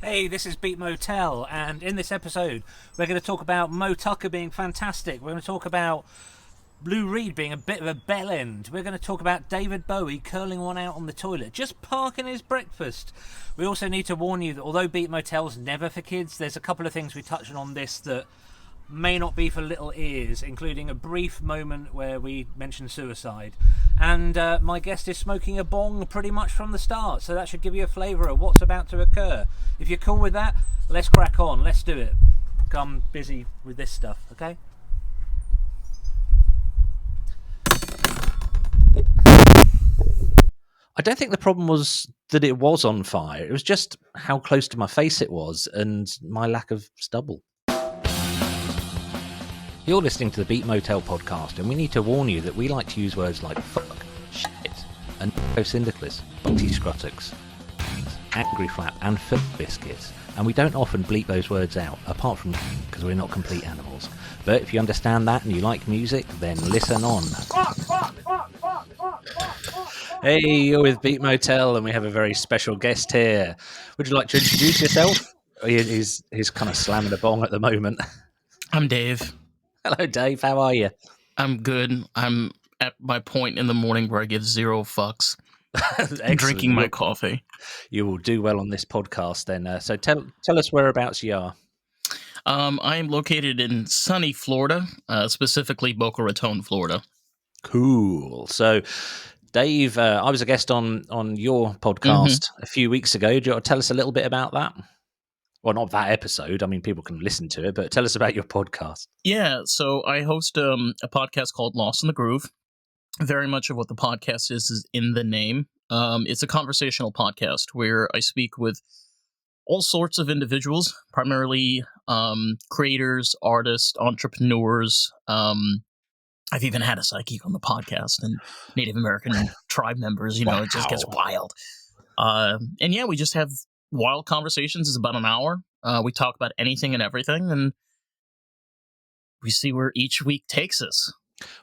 Hey, this is Beat Motel, and in this episode, we're going to talk about Mo Tucker being fantastic. We're going to talk about Lou Reed being a bit of a bell end. We're going to talk about David Bowie curling one out on the toilet, just parking his breakfast. We also need to warn you that although Beat Motel's never for kids, there's a couple of things we touch on this that may not be for little ears, including a brief moment where we mention suicide. And my guest is smoking a bong pretty much from the start, so that should give you a flavour of what's about to occur. If you're cool with that, let's crack on, let's do it. I'm busy with this stuff, okay? I don't think the problem was that it was on fire, it was just how close to my face it was and my lack of stubble. You're listening to the Beat Motel podcast, and we need to warn you that we like to use words like fuck, shit, and syndicalist, butty scruttox, angry flap, and foot biscuits. And we don't often bleep those words out, apart from because we're not complete animals. But if you understand that and you like music, then listen on. Hey, you're with Beat Motel, and we have a very special guest here. Would you like to introduce yourself? He's kind of slamming a bong at the moment. I'm Dave. Hello, Dave. How are you? I'm good. I'm at my point in the morning where I give zero fucks. I'm drinking my coffee. You will do well on this podcast then. So tell us whereabouts you are. I am located in sunny Florida, specifically Boca Raton, Florida. Cool. So, Dave, I was a guest on your podcast a few weeks ago. Do you want to tell us a little bit about that? Well, not that episode. I mean, people can listen to it, but tell us about your podcast. Yeah, so I host a podcast called Lost in the Groove. Very much of what the podcast is in the name. It's a conversational podcast where I speak with all sorts of individuals, primarily creators, artists, entrepreneurs. I've even had a psychic on the podcast and Native American tribe members. Wow. It just gets wild. And yeah, we just have wild conversations. It's about an hour. We talk about anything and everything, and we see where each week takes us.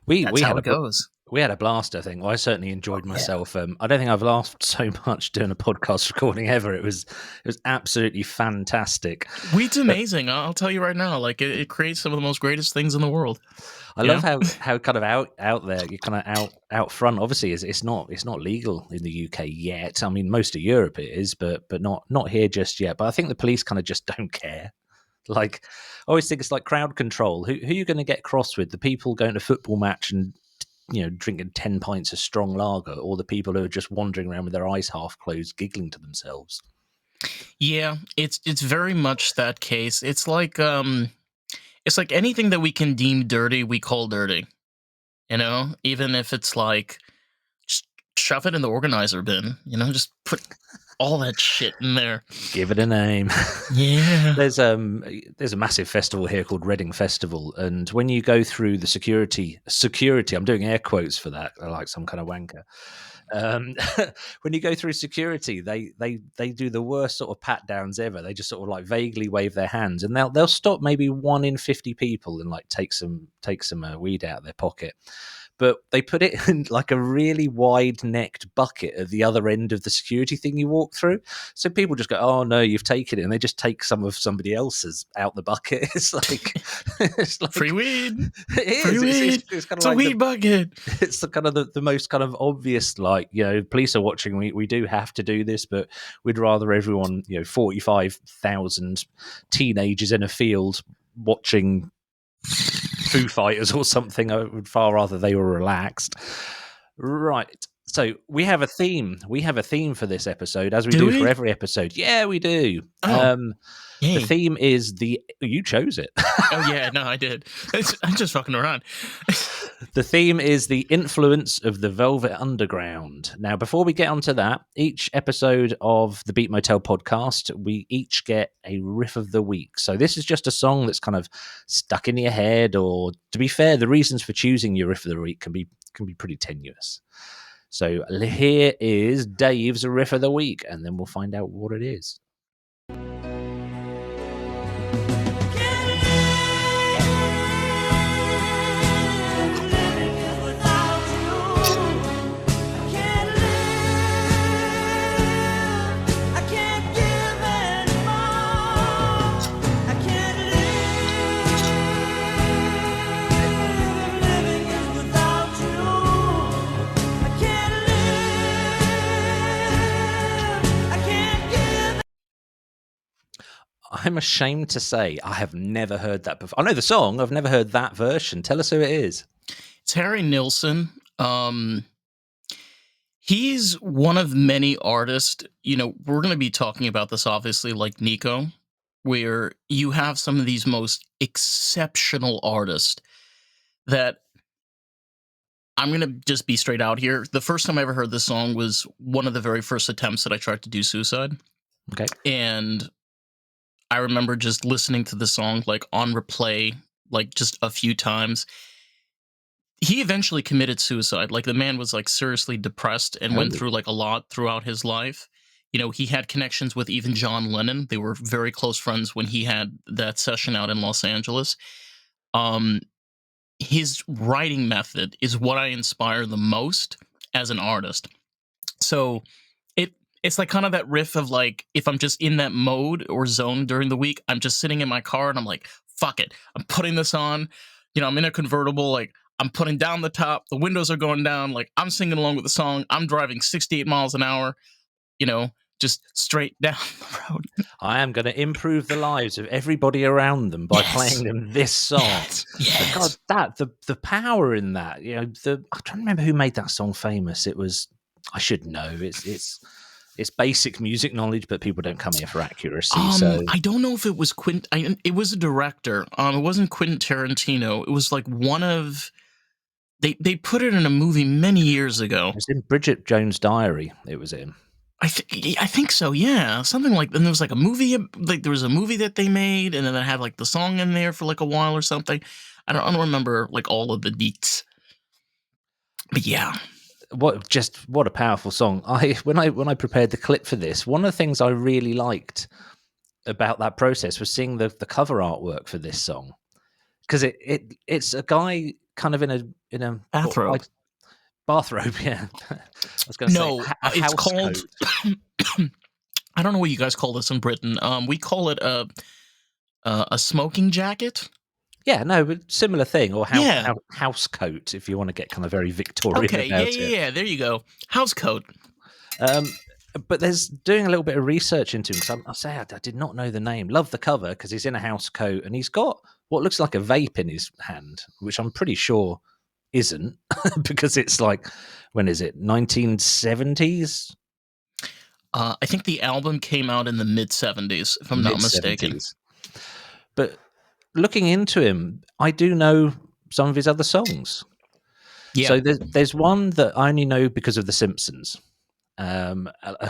That's how it goes. We had a blast, I think. Well, I certainly enjoyed myself. I don't think I've laughed so much doing a podcast recording ever. It was absolutely fantastic. Weed's amazing. I'll tell you right now. Like it creates some of the most greatest things in the world. I love how kind of out there, you're kind of out front. Obviously, it's not legal in the UK yet. I mean, most of Europe it is, but not here just yet. But I think the police kind of just don't care. Like, I always think it's like crowd control. Who are you going to get cross with? The people going to a football match and drinking 10 pints of strong lager, or the people who are just wandering around with their eyes half closed, giggling to themselves? Yeah, it's very much that case. It's like anything that we can deem dirty, we call dirty. Even if it's like just shove it in the organizer bin. Just put all that shit in there. Give it a name. Yeah. There's a massive festival here called Reading Festival, and when you go through the security, I'm doing air quotes for that, like some kind of wanker. When you go through security, they do the worst sort of pat downs ever. They just sort of like vaguely wave their hands, and they'll stop maybe 1 in 50 people and like take some weed out of their pocket. But they put it in like a really wide-necked bucket at the other end of the security thing you walk through. So people just go, "Oh no, you've taken it," and they just take some of somebody else's out the bucket. It's like free weed. It is. Free weed. It's kind of it's like a weed bucket. It's the kind of the most kind of obvious, like, police are watching. We do have to do this, but we'd rather everyone, 45,000 teenagers in a field watching Foo Fighters or something. I would far rather they were relaxed. Right. So we have a theme. We have a theme for this episode, as we do for every episode. Yeah, we do. The theme is you chose it. Oh yeah, no, I did. I'm just fucking around. The theme is the influence of the Velvet Underground. Now, before we get onto that, each episode of the Beat Motel podcast, we each get a riff of the week. So this is just a song that's kind of stuck in your head, or to be fair, the reasons for choosing your riff of the week can be pretty tenuous. So here is Dave's riff of the week, and then we'll find out what it is. I'm ashamed to say I have never heard that before. I know the song. I've never heard that version. Tell us who it is. It's Harry Nilsson. He's one of many artists. We're going to be talking about this, obviously, like Nico, where you have some of these most exceptional artists that I'm going to just be straight out here. The first time I ever heard this song was one of the very first attempts that I tried to do suicide. Okay. And I remember just listening to the song like on replay, like just a few times. He eventually committed suicide. Like the man was like seriously depressed and went through like a lot throughout his life. He had connections with even John Lennon. They were very close friends when he had that session out in Los Angeles. His writing method is what I inspire the most as an artist. So it's like kind of that riff of like, if I'm just in that mode or zone during the week, I'm just sitting in my car and I'm like, fuck it. I'm putting this on. I'm in a convertible, like I'm putting down the top, the windows are going down, like I'm singing along with the song. I'm driving 68 miles an hour, just straight down the road. I am going to improve the lives of everybody around them by playing them this song. Yes. God, the power in that. I'm trying to remember who made that song famous. It was, I should know. It's basic music knowledge, but people don't come here for accuracy. So I don't know if it was Quentin. It was a director. It wasn't Quentin Tarantino. It was like one of. They put it in a movie many years ago. It was in Bridget Jones' Diary. It was in. I think so. Yeah, something like. And there was like a movie. Like there was a movie that they made, and then it had like the song in there for like a while or something. I don't remember like all of the deets. But yeah. What a powerful song. When I prepared the clip for this, one of the things I really liked about that process was seeing the cover artwork for this song, because it's a guy kind of in a bathrobe. Yeah, I was going to say it's called. I don't know what you guys call this in Britain. We call it a smoking jacket. Yeah, no, but similar thing, or house coat, if you want to get kind of very Victorian. Okay, about yeah, there you go, house coat. But there's doing a little bit of research into him, because I say I did not know the name. Love the cover because he's in a house coat and he's got what looks like a vape in his hand, which I'm pretty sure isn't, because it's like, when is it, 1970s? I think the album came out in the mid-70s, if I'm not mistaken. But looking into him, I do know some of his other songs. Yeah. So there's one that I only know because of The Simpsons. A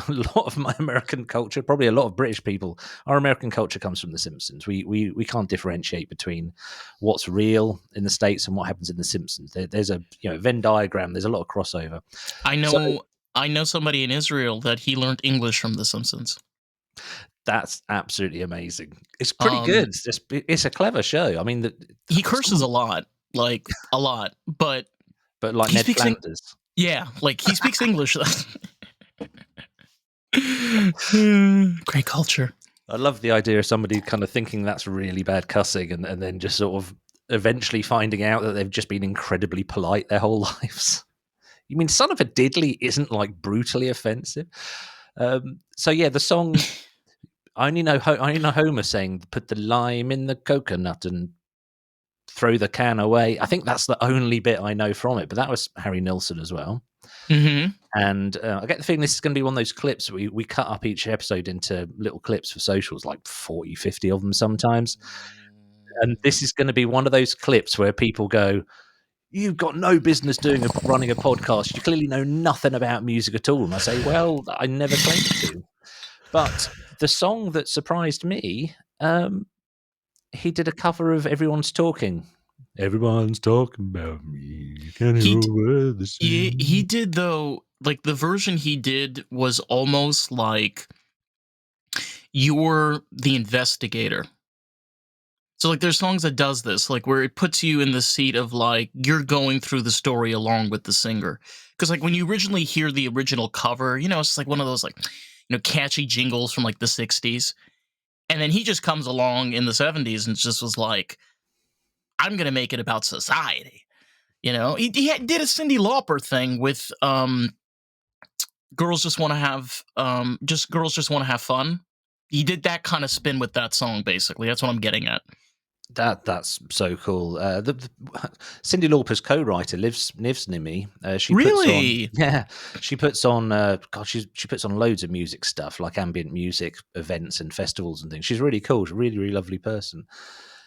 lot of my American culture, probably a lot of British people, our American culture comes from The Simpsons. We can't differentiate between what's real in the States and what happens in The Simpsons. There's a Venn diagram. There's a lot of crossover. I know somebody in Israel that he learned English from The Simpsons. That's absolutely amazing. It's pretty good. It's a clever show. I mean, he curses a lot, but like Ned Flanders. Yeah, like he speaks English. Great culture. I love the idea of somebody kind of thinking that's really bad cussing, and then just sort of eventually finding out that they've just been incredibly polite their whole lives. You mean son of a diddly isn't like brutally offensive? So yeah, the song. I only know Homer saying, "Put the lime in the coconut and throw the can away." I think that's the only bit I know from it. But that was Harry Nilsson as well. Mm-hmm. And I get the feeling this is going to be one of those clips we cut up each episode into little clips for socials, like 40, 50 of them sometimes. And this is going to be one of those clips where people go, "You've got no business running a podcast. You clearly know nothing about music at all." And I say, well, I never claimed to. But the song that surprised me, he did a cover of Everyone's Talking. Everyone's talking about me. You can't hear the same. He did, though, like the version he did was almost like you're the investigator. So like there's songs that does this, like where it puts you in the seat of like you're going through the story along with the singer. Because like when you originally hear the original cover, it's just like one of those like, catchy jingles from like the 60s. And then he just comes along in the 70s and just was like, I'm going to make it about society. He did a Cyndi Lauper thing with girls just want to have fun. he did that kind of spin with that song. Basically, that's what I'm getting at. That's so cool. Cyndi Lauper's co-writer lives near me. She Really? she puts on she puts on loads of music stuff like ambient music events and festivals and things. She's really cool. She's a really, really lovely person.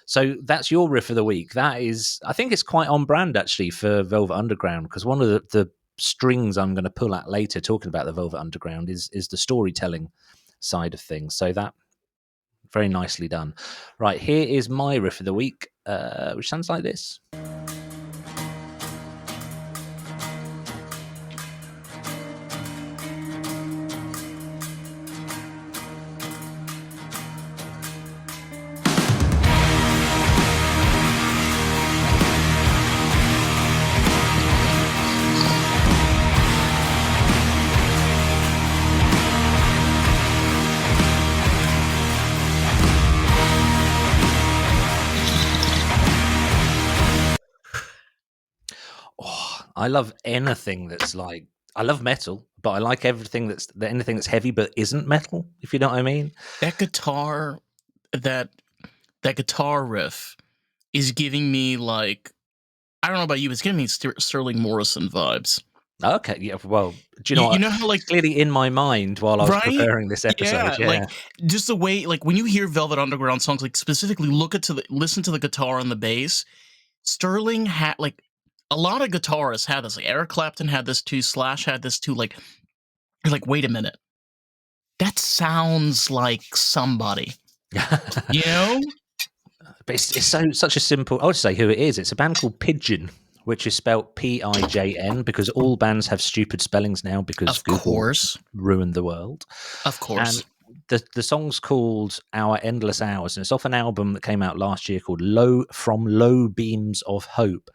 So that's your riff of the week. That is, I think it's quite on brand actually for Velvet Underground, because one of the strings I'm going to pull at later talking about the Velvet Underground is the storytelling side of things. So that very nicely done. Right, here is my riff of the week, which sounds like this. I love anything that's like, I love metal, but I like anything that's heavy but isn't metal, if you know what I mean. That guitar riff is giving me like, I don't know about you, it's giving me Sterling Morrison vibes. Okay, yeah. Well, do you know? You know how like clearly in my mind while I was preparing this episode, like just the way, like when you hear Velvet Underground songs, like specifically listen to the guitar and the bass. Sterling had like. A lot of guitarists had this. Like Eric Clapton had this too. Slash had this too. Like, you're like, wait a minute, that sounds like somebody. You know, but it's such a simple. I would say who it is. It's a band called Pigeon, which is spelled Pijn, because all bands have stupid spellings now because of Google course ruined the world. Of course. And the song's called Our Endless Hours, and it's off an album that came out last year called From Low Beams of Hope.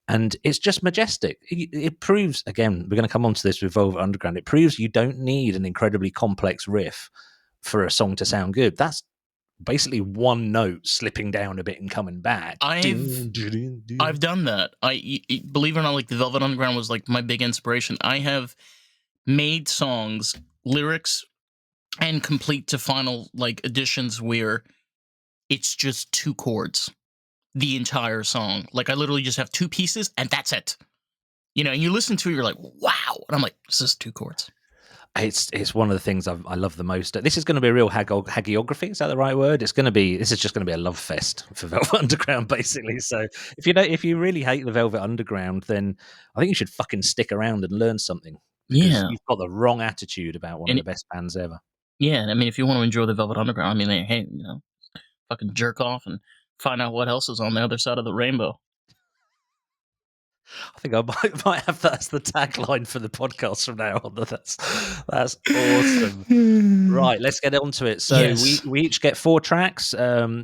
And it's just majestic. It proves, again, we're going to come on to this with Velvet Underground, it proves you don't need an incredibly complex riff for a song to sound good. That's basically one note slipping down a bit and coming back. I've done that. Believe it or not, like the Velvet Underground was like my big inspiration. I have made songs, lyrics, and complete to final like additions where it's just 2 chords. The entire song. Like I literally just have 2 pieces and that's it. You know, and you listen to it, you're like, wow. And I'm like, this is 2 chords. It's one of the things I love the most. This is going to be a real hagiography. Is that the right word? This is just going to be a love fest for Velvet Underground, basically. So if you really hate the Velvet Underground, then I think you should fucking stick around and learn something. Yeah. You've got the wrong attitude about one of the best bands ever. Yeah. And I mean, if you want to enjoy the Velvet Underground, I mean, hey, you know, fucking jerk off and find out what else is on the other side of the rainbow. I think I might have that as the tagline for the podcast from now on. That's awesome. Right, let's get on to it. So yes. we each get 4 tracks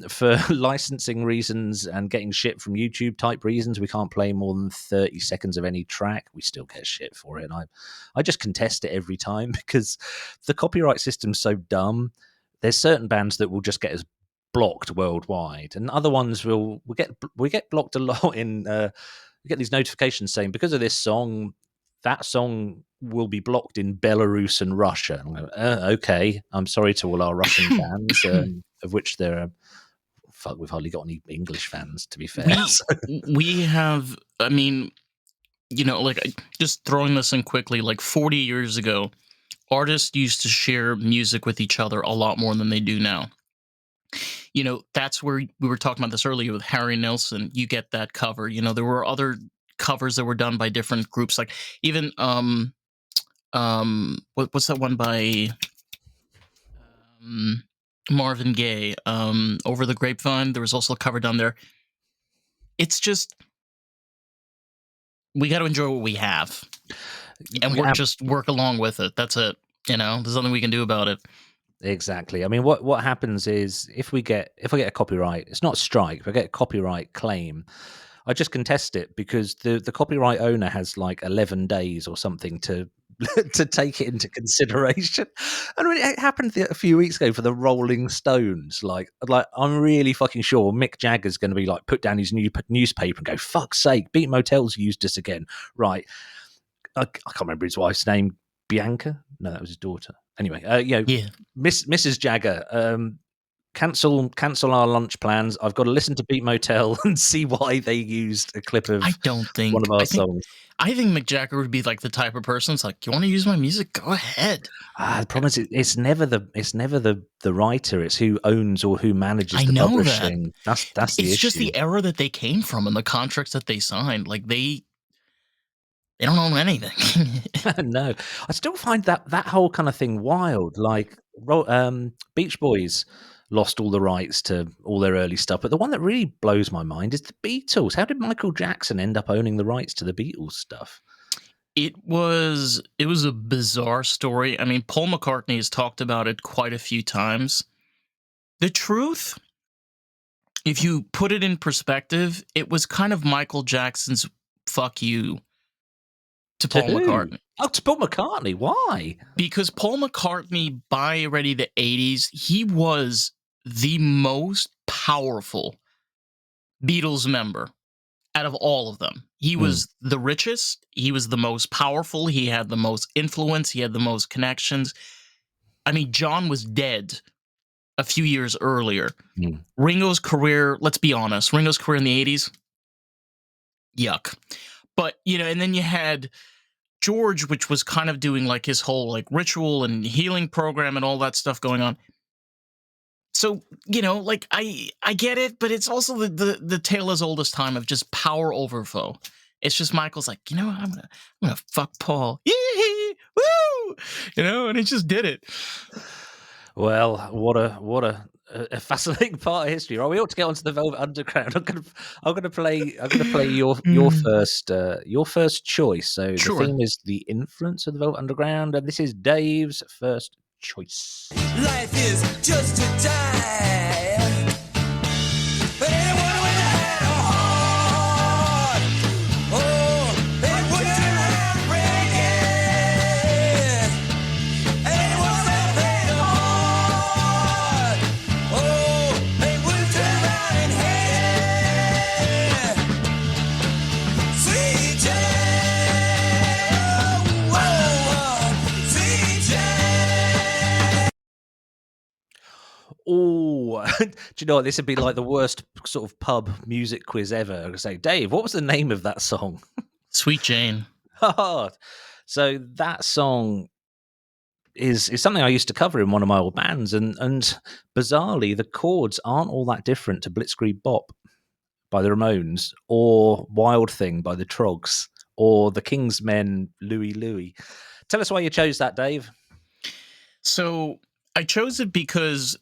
for licensing reasons and getting shit from YouTube type reasons. We can't play more than 30 seconds of any track. We still get shit for it. And I just contest it every time because the copyright system's so dumb. There's certain bands that will just get us blocked worldwide, and other ones we get blocked a lot in we get these notifications saying because of this song, that song will be blocked in Belarus and Russia. And I'm like, okay, I'm sorry to all our Russian fans, of which there are we've hardly got any English fans, to be fair. We have, I mean, you know, like just throwing this in quickly, like 40 years ago, artists used to share music with each other a lot more than they do now. You know, that's where we were talking about this earlier with Harry Nilsson. You get that cover. You know, there were other covers that were done by different groups, like even what's that one by Marvin Gaye? Over the Grapevine. There was also a cover done there. It's just we got to enjoy what we have, and work along with it. That's it. You know, there's nothing we can do about it. Exactly. I mean, what happens is if I get a copyright, it's not a strike, if I get a copyright claim, I just contest it because the copyright owner has like 11 days or something to take it into consideration. And I mean, it happened a few weeks ago for the Rolling Stones. Like I'm really fucking sure Mick Jagger's going to be like put down his newspaper and go, fuck's sake, Beat Motel's used this again. Right. I can't remember his wife's name. Bianca? No, that was his daughter. Anyway, Yeah. Mrs. Jagger, cancel our lunch plans. I've got to listen to Beat Motel and see why they used a clip of I don't think one of our songs. I think Mick Jagger would be like the type of person that's like, you want to use my music? Go ahead. The problem is it's never the writer. It's who owns or who manages I the know publishing. That's the issue. It's just the era that they came from and the contracts that they signed. Like they don't own anything. No, I still find that whole kind of thing wild. Like Beach Boys lost all the rights to all their early stuff, but the one that really blows my mind is the Beatles. How did Michael Jackson end up owning the rights to the Beatles stuff? It was a bizarre story. I mean, Paul McCartney has talked about it quite a few times. The truth, if you put it in perspective, it was kind of Michael Jackson's fuck you to Paul McCartney. Oh, to Paul McCartney. Why? Because Paul McCartney, by already the 80s, he was the most powerful Beatles member out of all of them. He was the richest. He was the most powerful. He had the most influence. He had the most connections. I mean, John was dead a few years earlier. Ringo's career, let's be honest, Ringo's career in the 80s, yuck. But, and then you had George, which was kind of doing like his whole like ritual and healing program and all that stuff going on. So, like I get it, but it's also the tale as old as time of just power over foe. It's just Michael's like, I'm gonna fuck Paul. Yee, woo! And he just did it. Well, what a fascinating part of history. Right, we ought to get onto the Velvet Underground. I'm gonna play your first choice. So Sure. The theme is the influence of the Velvet Underground, and this is Dave's first choice. Life is just a die. But anyone with a head or heart, they wouldn't have breaking. Anyone with a head or heart, they wouldn't turn around and hate. Sweet Jane, sweet Jane. Oh, do you know what? This would be like the worst sort of pub music quiz ever. I say, Dave, what was the name of that song? Sweet Jane. So that song is something I used to cover in one of my old bands, and bizarrely, the chords aren't all that different to Blitzkrieg Bop by the Ramones, or Wild Thing by the Trogs, or the Kingsmen Louie Louie. Tell us why you chose that, Dave. So I chose it because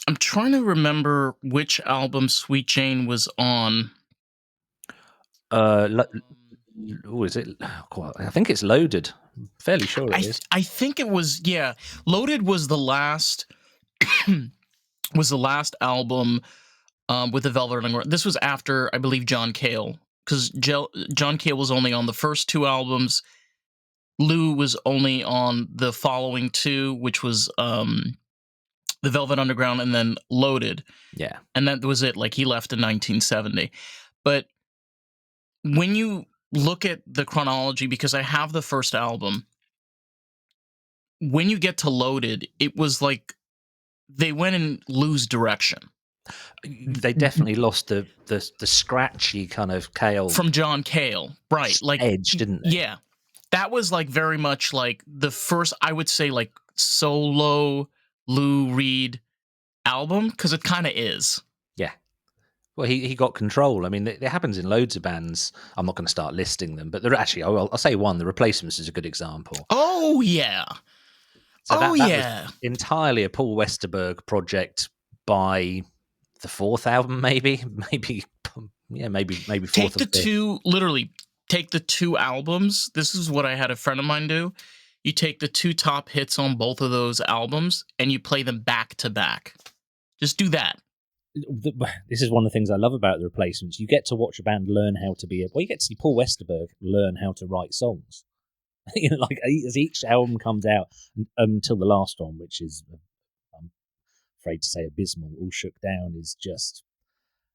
I'm trying to remember which album Sweet Jane was on. Is it? I think it's Loaded. Fairly sure it is. I think it was. Yeah, Loaded was the last. was the last album with the Velvet Underground. This was after, I believe, John Cale, because John Cale was only on the first two albums. Lou was only on the following two, which was the Velvet Underground and then Loaded. Yeah. And that was it. Like, he left in 1970. But when you look at the chronology, because I have the first album, when you get to Loaded, it was like they went in Lou's direction. They definitely lost the scratchy kind of Cale from John Cale, right? Like edge, didn't they? Yeah, that was like very much like the first, I would say, like solo Lou Reed album, because it kind of is. Yeah. Well, he got control. I mean, it happens in loads of bands. I'm not going to start listing them, but actually, I'll say one. The Replacements is a good example. Oh yeah. So that was entirely a Paul Westerberg project by the fourth album, maybe fourth. Take the two albums. This is what I had a friend of mine do. You take the two top hits on both of those albums and you play them back to back. Just do that. This is one of the things I love about the Replacements. You get to watch a band learn how to be you get to see Paul Westerberg learn how to write songs. Like as each album comes out until the last one, which is, I'm afraid to say, abysmal. All Shook Down is just.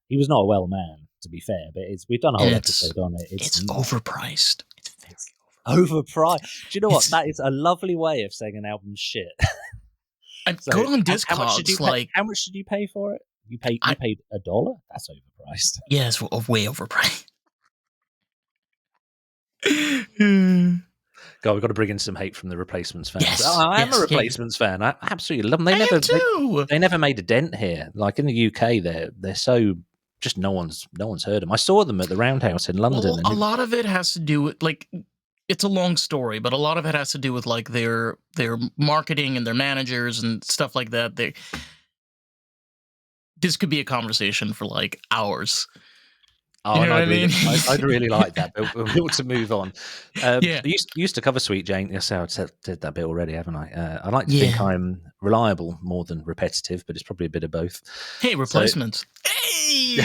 He was not a well man, to be fair, but we've done a whole episode on it. It's overpriced. It's very overpriced. Overpriced. Do you know what? It's- That is a lovely way of saying an album's shit. So, Go on how much did you Discogs, pay? like, How much did you pay for it? You paid $1? That's overpriced. yeah, it's way overpriced. God, we've got to bring in some hate from the Replacements fans. Yes, I am yes, a yeah. Replacements fan. I absolutely love them. I am too. They never made a dent here. Like in the UK, they're so just no one's heard them. I saw them at the Roundhouse in London. Well, a lot of it has to do with like it's a long story, but a lot of it has to do with like their marketing and their managers and stuff like that. This could be a conversation for like hours. Oh, You know and what I mean? I'd really like that, but we're able to move on. Yeah. You used to cover Sweet Jane. Yes, I did that bit already, haven't I? I like to think I'm reliable more than repetitive, but it's probably a bit of both. Hey, Replacements. Hey!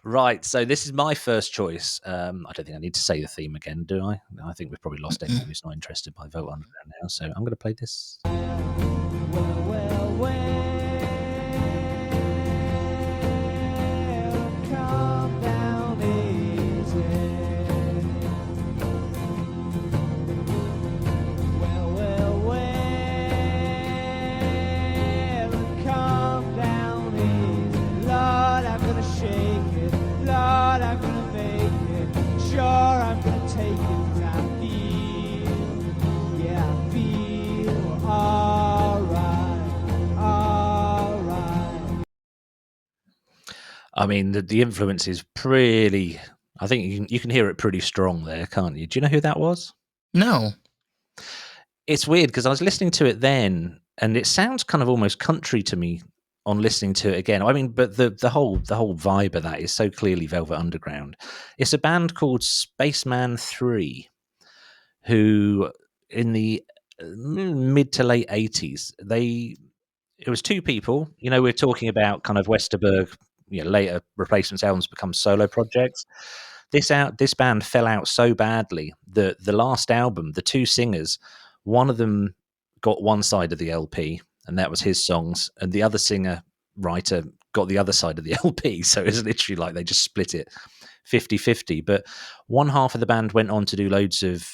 Right, so this is my first choice. I don't think I need to say the theme again, do I? I think we've probably lost anyone who's not interested by Vote Underground now, so I'm going to play this. I mean, the influence is pretty. I think you can hear it pretty strong there, can't you? Do you know who that was? No. It's weird because I was listening to it then, and it sounds kind of almost country to me on listening to it again. I mean, but the whole vibe of that is so clearly Velvet Underground. It's a band called Spaceman 3, who in the mid to late 80s, it was two people. You know, we're talking about kind of Westerberg. Later Replacements albums become solo projects. This band fell out so badly that the last album, the two singers, one of them got one side of the LP, and that was his songs, and the other writer got the other side of the LP. So it was literally like they just split it 50-50. But one half of the band went on to do loads of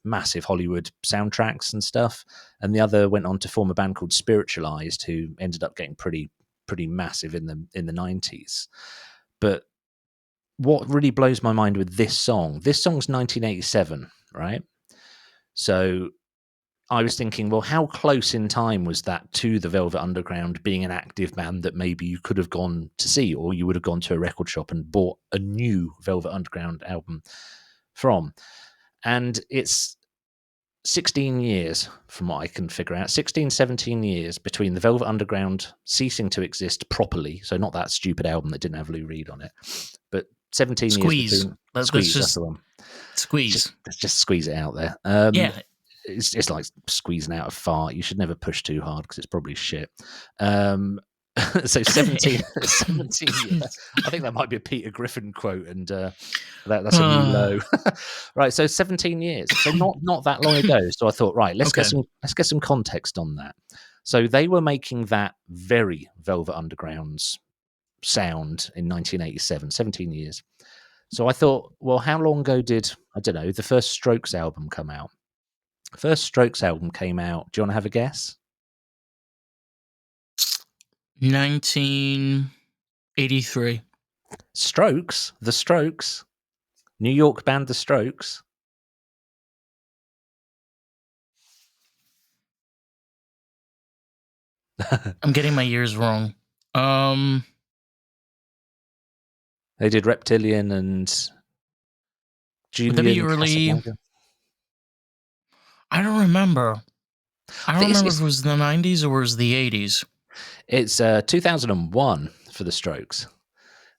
massive Hollywood soundtracks and stuff, and the other went on to form a band called Spiritualized, who ended up getting pretty massive in the 90s. But what really blows my mind with this song's 1987, right? So I was thinking, well, how close in time was that to the Velvet Underground being an active band that maybe you could have gone to see, or you would have gone to a record shop and bought a new Velvet Underground album from? And it's 16 years from what I can figure out, 17 years between the Velvet Underground ceasing to exist properly, so not that stupid album that didn't have Lou Reed on it, but 17 Squeeze. years between Squeeze, that's the one. Squeeze. Let's just squeeze it out there. Yeah. It's like squeezing out a fart. You should never push too hard because it's probably shit. So 17 years. I think that might be a Peter Griffin quote, and that's a new low. Right, so 17 years. So not that long ago. So I thought, right, let's get some context on that. So they were making that very Velvet Underground's sound in 1987, 17 years. So I thought, well, how long ago did, I don't know, the first Strokes album come out? First Strokes album came out. Do you want to have a guess? 1983. Strokes, The Strokes, New York band The Strokes. I'm getting my years wrong. They did Reptilian and Julian. Would that be early? Casablanca. I don't remember. I don't remember it's- if it was the 90s or it was the 80s. It's 2001 for The Strokes.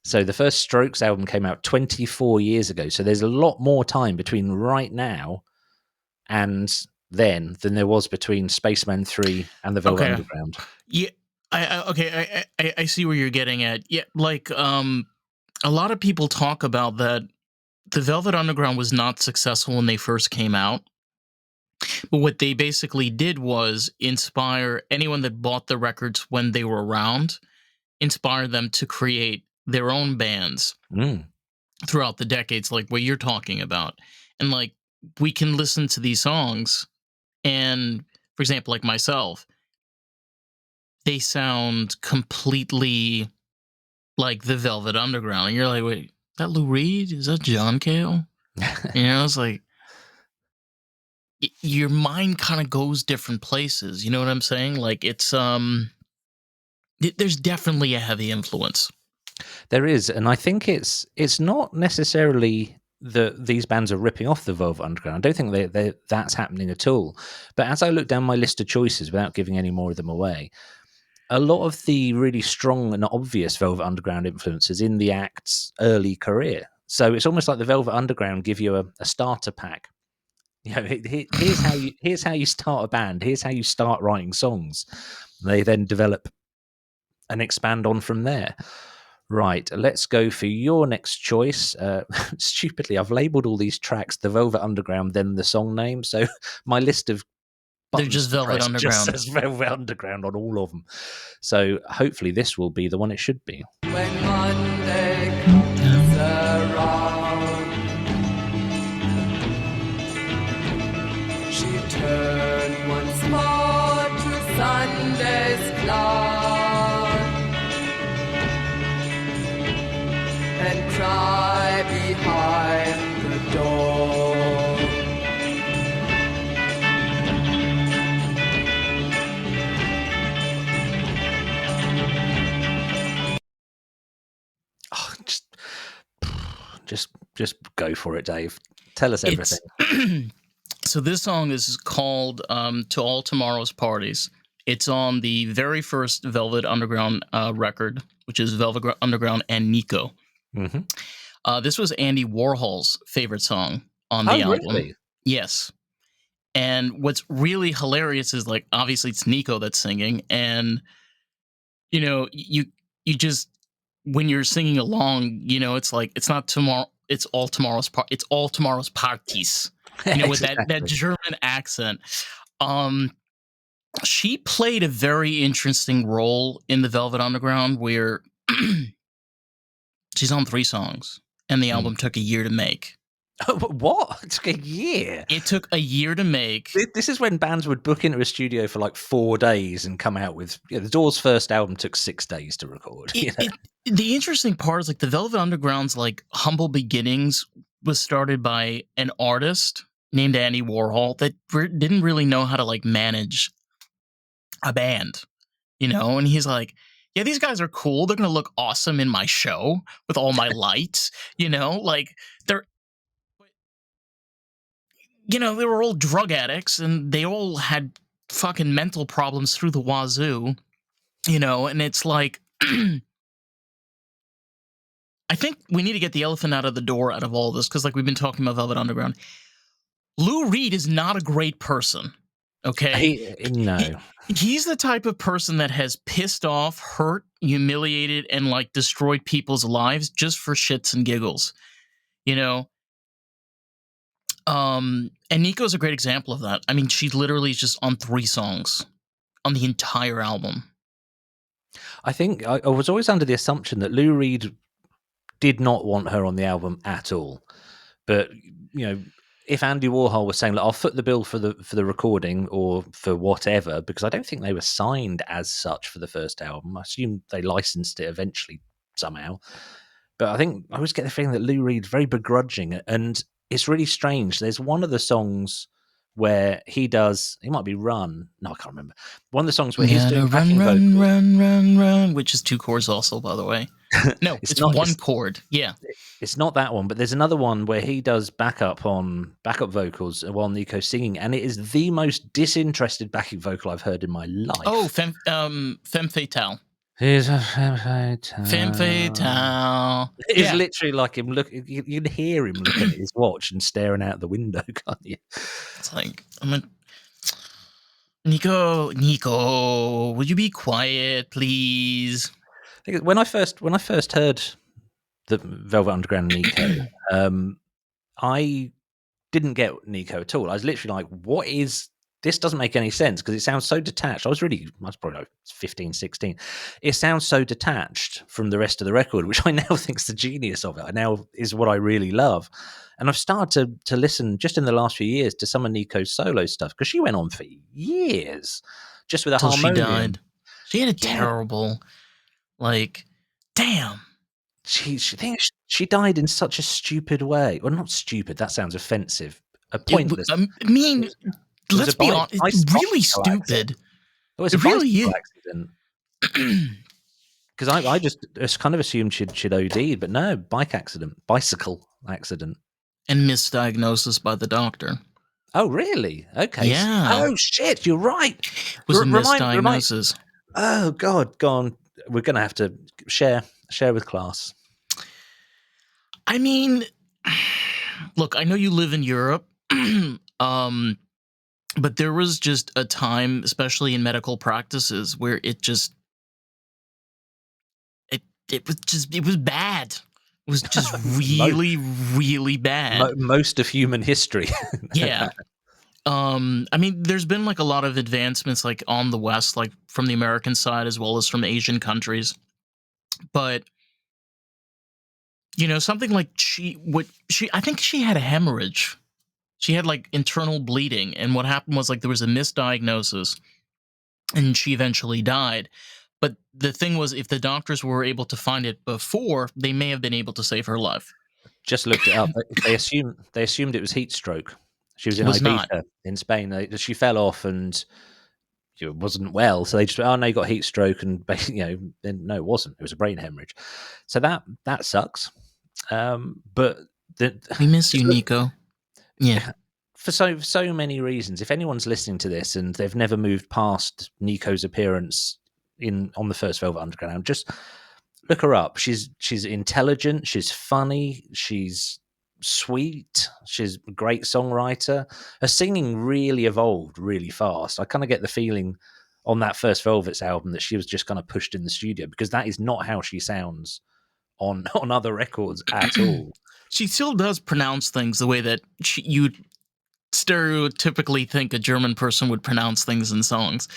So the first Strokes album came out 24 years ago. So there's a lot more time between right now and then than there was between Spaceman 3 and the Velvet Underground. Yeah, I see where you're getting at. Yeah, like a lot of people talk about that the Velvet Underground was not successful when they first came out. But what they basically did was inspire anyone that bought the records when they were around, inspire them to create their own bands throughout the decades, like what you're talking about. And like we can listen to these songs, and for example, like myself, they sound completely like the Velvet Underground, and you're like, wait, is that Lou Reed? Is that John Cale? It's like your mind kind of goes different places. You know what I'm saying? Like it's there's definitely a heavy influence. There is, and I think it's not necessarily that these bands are ripping off the Velvet Underground. I don't think that's happening at all. But as I look down my list of choices, without giving any more of them away, a lot of the really strong and obvious Velvet Underground influences in the act's early career. So it's almost like the Velvet Underground give you a starter pack. Here's how you start a band. Here's how you start writing songs. They then develop and expand on from there. Right, let's go for your next choice. Stupidly, I've labelled all these tracks the Velvet Underground, then the song name. So my list of they're just Velvet Underground. Just says Velvet Underground on all of them. So hopefully this will be the one it should be. When Monday comes around, she turned once more to Sunday's cloud and cry behind the door. Oh, just go for it, Dave. Tell us everything. So this song is called "To All Tomorrow's Parties." It's on the very first Velvet Underground record, which is Velvet Underground and Nico. Mm-hmm. This was Andy Warhol's favorite song on the album. Really? Yes. And what's really hilarious is, like, obviously it's Nico that's singing, and you just, when you're singing along, it's like it's not tomorrow, it's all tomorrow's parties. With that German accent. She played a very interesting role in the Velvet Underground, where she's on 3 songs, and the album took a year to make. What? It took a year? It took a year to make. This is when bands would book into a studio for like 4 days and come out with... the Doors' first album took 6 days to record. The interesting part is, like, the Velvet Underground's, like, humble beginnings was started by an artist named Andy Warhol that didn't really know how to, like, manage a band, and he's like, yeah, these guys are cool. They're going to look awesome in my show with all my lights, like they're, they were all drug addicts and they all had fucking mental problems through the wazoo, and it's like, I think we need to get the elephant out of the door out of all this, because, like, we've been talking about Velvet Underground. Lou Reed is not a great person, okay? No. He's the type of person that has pissed off, hurt, humiliated, and, like, destroyed people's lives just for shits and giggles, And Nico's a great example of that. I mean, she literally is just on 3 songs on the entire album. I think I was always under the assumption that Lou Reed did not want her on the album at all. But, if Andy Warhol was saying, like, I'll foot the bill for the recording or for whatever, because I don't think they were signed as such for the first album. I assume they licensed it eventually somehow. But I think I always get the feeling that Lou Reed's very begrudging, and it's really strange. There's one of the songs where he might be Run. No, I can't remember. One of the songs where he's doing backing vocals. Run, which is 2 chords also, by the way. No, it's not 1 chord. Yeah. It's not that one, but there's another one where he does backup vocals while Nico's singing, and it is the most disinterested backing vocal I've heard in my life. Oh, Femme Fatale. He's a femme fatale. Femme fatale. It's literally like him you can hear him looking at his watch and staring out the window, can't you? It's like, Nico, would you be quiet, please? When I first heard the Velvet Underground Nico, I didn't get Nico at all. I was literally like, what is this doesn't make any sense because it sounds so detached. I was probably like 15, 16. It sounds so detached from the rest of the record, which I now think's the genius of it. I now is what I really love. And I've started to listen just in the last few years to some of Nico's solo stuff because she went on for years just with a Till she harmonium. died. She had a terrible, like, damn. She died in such a stupid way. Well, not stupid. That sounds offensive. Pointless. I mean, let's be honest. It's really bicycle stupid. Accident. It was a really bicycle accident. Because I just kind of assumed she'd OD'd, but no, bicycle accident. And misdiagnosis by the doctor. Oh, really? Okay. Yeah. Oh, shit, you're right. It was a misdiagnosis. Oh, God, go on. We're going to have to share with class. I mean, look, I know you live in Europe, but there was just a time, especially in medical practices, where it was bad. It was just really, really bad. Most of human history. Yeah. I mean, there's been like a lot of advancements like on the West, like from the American side as well as from Asian countries. But you know, something like I think she had a hemorrhage. She had like internal bleeding, and what happened was like there was a misdiagnosis and she eventually died. But the thing was, if the doctors were able to find it before, they may have been able to save her life. Just looked it up. They assumed it was heat stroke. She was in Ibiza in Spain. She fell off and wasn't well, so they just went, oh no, you got heat stroke, and then no, it wasn't. It was a brain hemorrhage. So that sucks. But we miss you, Nico. Yeah, for so many reasons. If anyone's listening to this and they've never moved past Nico's appearance on the first Velvet Underground, just look her up. She's intelligent, she's funny, she's sweet, she's a great songwriter. Her singing really evolved really fast. I kind of get the feeling on that first Velvet's album that she was just kind of pushed in the studio, because that is not how she sounds on other records at all. She still does pronounce things the way that you'd stereotypically think a German person would pronounce things in songs.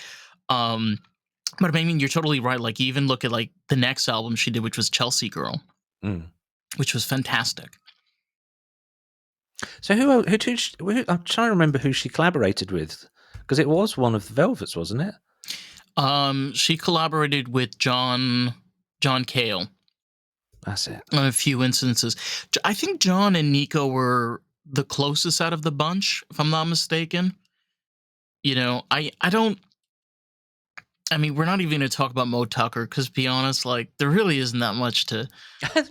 But I mean, you're totally right. Like, you even look at like the next album she did, which was Chelsea Girl, which was fantastic. So who I'm trying to remember who she collaborated with, because it was one of the Velvets, wasn't it? She collaborated with John Cale. That's it. On a few instances. I think John and Nico were the closest out of the bunch, if I'm not mistaken. You know, I mean, we're not even going to talk about Mo Tucker, because, to be honest, like, there really isn't that much to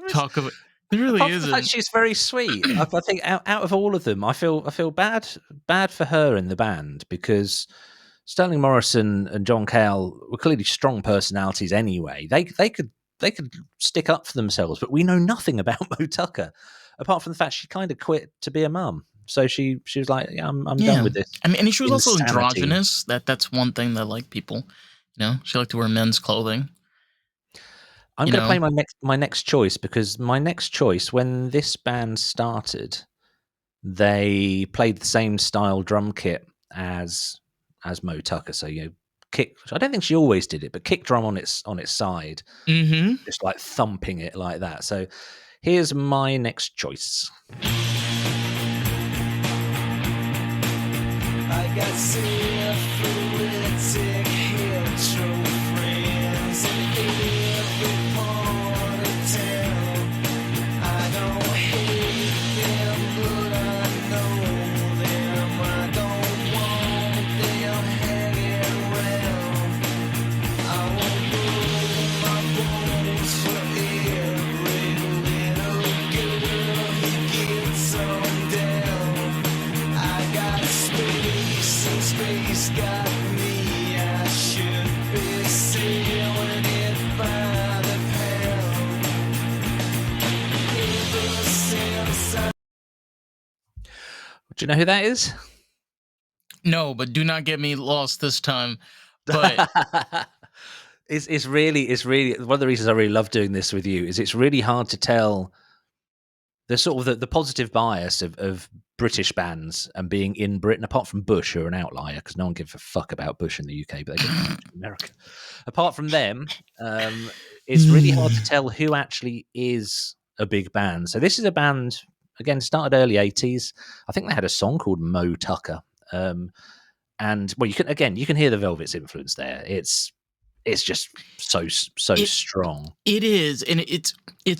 talk about. There really isn't. She's very sweet. I think out of all of them, I feel bad for her in the band, because Sterling Morrison and John Cale were clearly strong personalities anyway. They could stick up for themselves, but we know nothing about Mo Tucker apart from the fact she kind of quit to be a mum. So she was like, yeah, I'm done with this. I mean, and she was also androgynous. That's one thing that, like, people, she liked to wear men's clothing. I'm going to play my next choice, because my next choice, when this band started, they played the same style drum kit as Mo Tucker. So kick. I don't think she always did it, but kick drum on its side, just like thumping it like that. So here's my next choice. I got syphilitic hetero friends in every part of town. I don't hate them, but I know them. I don't want them hanging around. I won't put my bones for every little girl who gets on down. I got space and space got me. I should be sailing it by the pound. Ever since I Do you know who that is? No, but do not get me lost this time. But It's really one of the reasons I really love doing this with you is it's really hard to tell the sort of the positive bias of British bands and being in Britain, apart from Bush, who are an outlier because no one gives a fuck about Bush in the UK, but they get to America. Apart from them, it's really hard to tell who actually is a big band. So this is a band, again, started early 80s. I think they had a song called Mo Tucker. And well, you can hear the Velvet's influence there. It's just so strong. It is, and it's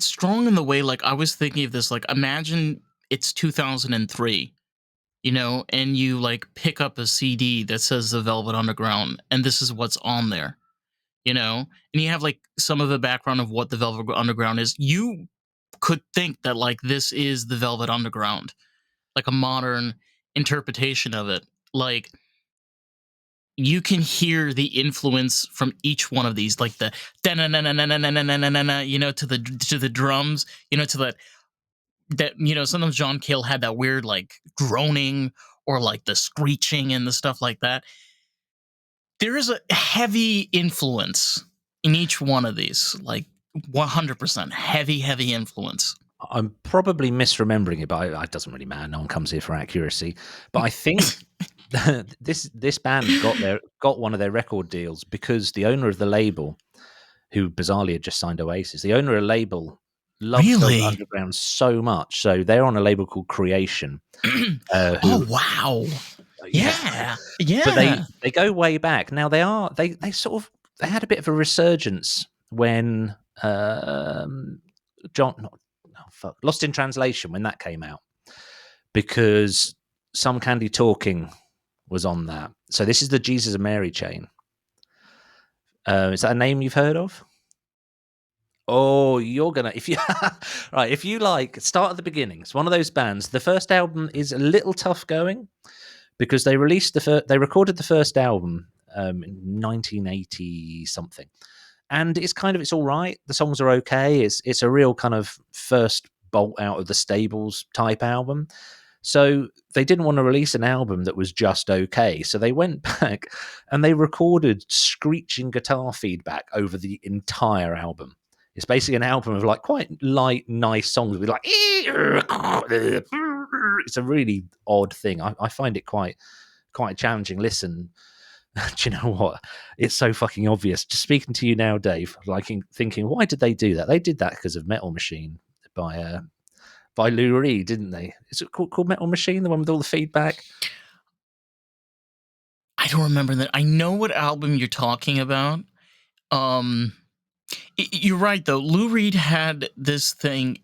strong in the way, like, I was thinking of this, like, imagine it's 2003, and you like pick up a CD that says the Velvet Underground, and this is what's on there, and you have like some of the background of what the Velvet Underground is. You could think that like this is the Velvet Underground, like a modern interpretation of it. Like, you can hear the influence from each one of these, like the to the drums, to that sometimes John Cale had that weird like droning or like the screeching and the stuff like that. There is a heavy influence in each one of these, like 100% heavy influence. I'm probably misremembering it, but it doesn't really matter. No one comes here for accuracy. But I think this band got one of their record deals because the owner of the label, who bizarrely had just signed Oasis, the owner of the label loves Really? Velvet Underground so much. So they're on a label called Creation. Oh wow! Yeah. But they go way back. Now they had a bit of a resurgence when Lost in Translation, when that came out, because Some Candy Talking was on that. So this is the Jesus and Mary chain. Is that a name you've heard of? Oh, you're gonna if you like, start at the beginning. It's one of those bands. The first album is a little tough going because they recorded the first album in 1980 something, and it's all right. The songs are okay. It's a real kind of first bolt out of the stables type album. So they didn't want to release an album that was just okay. So they went back and they recorded screeching guitar feedback over the entire album. It's basically an album of like quite light, nice songs with like, it's a really odd thing. I find it quite a challenging listen. Do you know what? It's so fucking obvious. Just speaking to you now, Dave, like thinking, why did they do that? They did that because of Metal Machine by Lou Reed, didn't they? Is it called Metal Machine, the one with all the feedback? I don't remember that. I know what album you're talking about. You're right though. Lou Reed had this thing.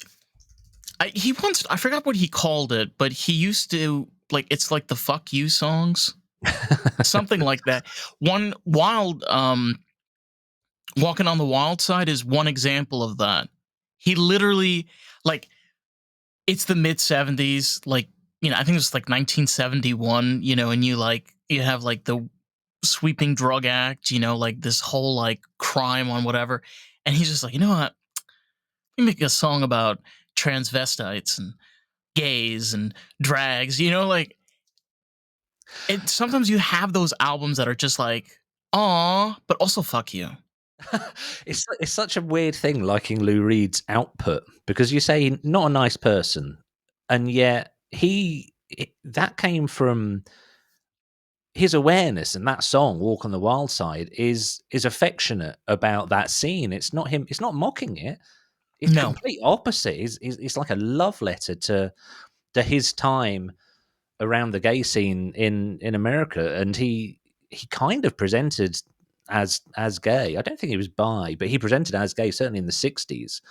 I forgot what he called it, but he used to like, it's like the "fuck you" songs, something like that. One Wild, "Walking on the Wild Side" is one example of that. He literally, like, it's the mid 70s, like, I think it's like 1971, and you have like the sweeping drug act, like this whole like crime on whatever. And he's just like, you know what? Let me make a song about transvestites and gays and drags, like, sometimes you have those albums that are just like, aw, but also fuck you. It's such a weird thing liking Lou Reed's output, because you say not a nice person, and yet that came from his awareness, and that song "Walk on the Wild Side" is affectionate about that scene. It's not him. It's not mocking it. It's No. complete opposite. It's like a love letter to his time around the gay scene in America, and he kind of presented as gay. I don't think he was bi, but he presented as gay, certainly in the 60s.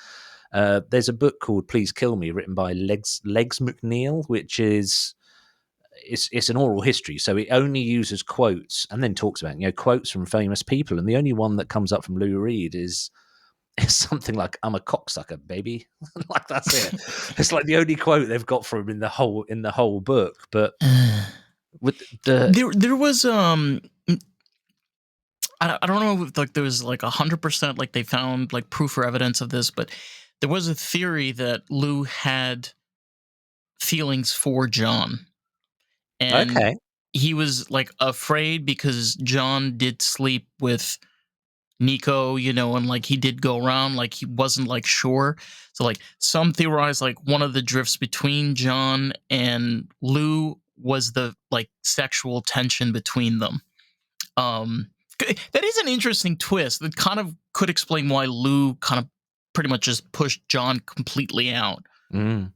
There's a book called "Please Kill Me," written by Legs McNeil, which is it's an oral history, so it only uses quotes and then talks about quotes from famous people, and the only one that comes up from Lou Reed is something like, "I'm a cocksucker, baby." Like, that's it. It's like the only quote they've got from him in the whole book. But with there was I don't know if like there was like 100% like they found like proof or evidence of this, but there was a theory that Lou had feelings for John, and okay, he was like afraid because John did sleep with Nico, and like he did go around, like he wasn't like sure. So like some theorize like one of the drifts between John and Lou was the like sexual tension between them. That is an interesting twist that kind of could explain why Lou kind of pretty much just pushed John completely out. Mm.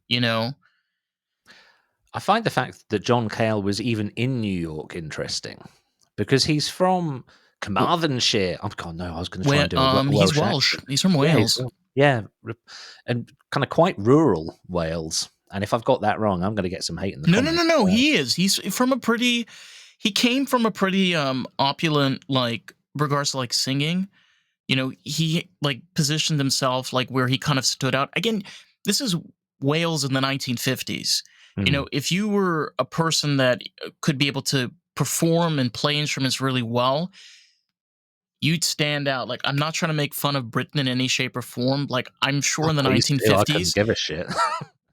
I find the fact that John Cale was even in New York interesting because he's from Carmarthenshire. Oh God, no! I was going to try and do a Welsh he's Welsh. accent. He's from Wales. Yeah, and kind of quite rural Wales. And if I've got that wrong, I'm going to get some hate in the comments. No. He is. He's from a pretty. He came from a pretty opulent, like regards to like singing. He like positioned himself like where he kind of stood out. Again, this is Wales in the 1950s. If you were a person that could be able to perform and play instruments really well, you'd stand out. Like, I'm not trying to make fun of Britain in any shape or form. Like, I'm sure in the 1950s, I couldn't give a shit.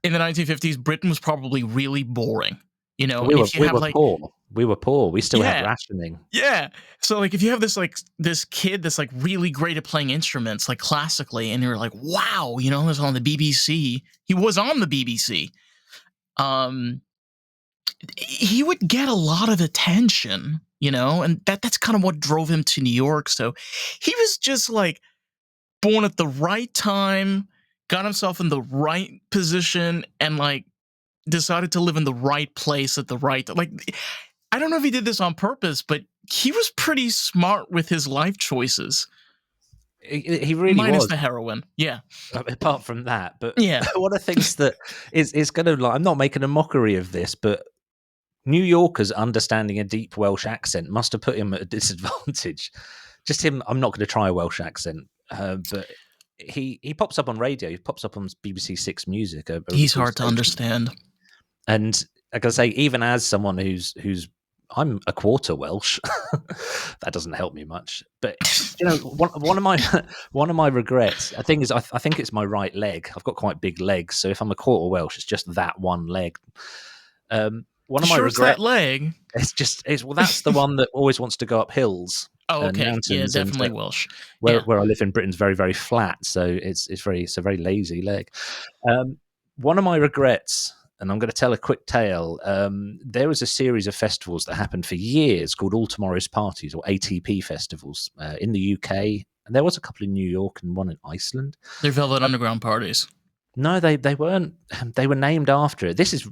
in the 1950s, Britain was probably really boring. We were poor. We still had rationing. Yeah. So like if you have this kid that's like really great at playing instruments, like classically, and you're like, wow, he was on the BBC. He was on the BBC. He would get a lot of attention, and that's kind of what drove him to New York. So he was just like born at the right time, got himself in the right position, and like decided to live in the right place at the right time. Like, I don't know if he did this on purpose, but he was pretty smart with his life choices. He really minus was. the heroin. Yeah. Apart from that, but yeah, one of the things that is going to like, I'm not making a mockery of this, but New Yorkers understanding a deep Welsh accent must have put him at a disadvantage. Just him. I'm not going to try a Welsh accent, but he pops up on radio. He pops up on BBC Six Music. He's hard to understand. And like I say, even as someone who's I'm a quarter Welsh, that doesn't help me much. But one of my regrets, I think, is I think it's my right leg. I've got quite big legs, so if I'm a quarter Welsh, it's just that one leg. One of my regrets, that leg. Well, that's the one that always wants to go up hills. Oh, okay. Yeah, definitely Welsh. Where I live in Britain's very, very flat, so it's a very lazy leg. One of my regrets, and I'm going to tell a quick tale. There was a series of festivals that happened for years called All Tomorrow's Parties, or ATP festivals, in the UK. And there was a couple in New York and one in Iceland. They're Velvet Underground parties. No, they weren't. They were named after it. This is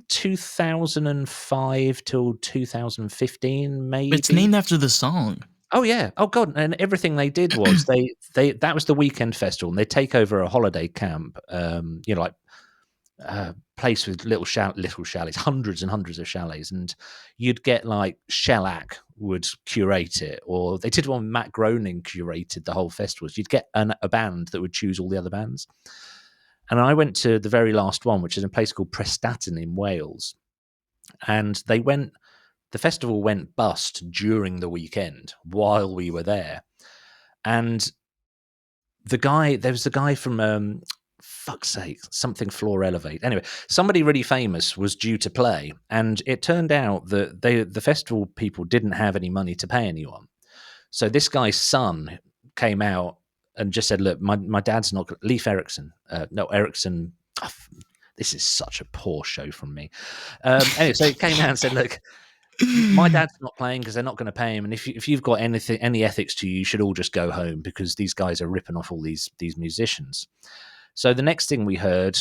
2005 till 2015, maybe. It's named after the song. Oh yeah. Oh god. And everything they did was that was the weekend festival, and they take over a holiday camp. Like place with little chalets, hundreds and hundreds of chalets, and you'd get like Shellac would curate it, or they did one. Matt Groening curated the whole festival. So you'd get a band that would choose all the other bands. And I went to the very last one, which is in a place called Prestatyn in Wales, and the festival went bust during the weekend while we were there. And there was a guy from, fuck's sake, something Floor Elevate. Anyway, somebody really famous was due to play. And it turned out that the festival people didn't have any money to pay anyone. So this guy's son came out and just said, look, my dad's not, Leif Erikson. Erikson. Oh, this is such a poor show from me. Anyway, so he came out and said, look, my dad's not playing because they're not going to pay him, and if you've got any ethics to you, you should all just go home because these guys are ripping off all these musicians. So the next thing we heard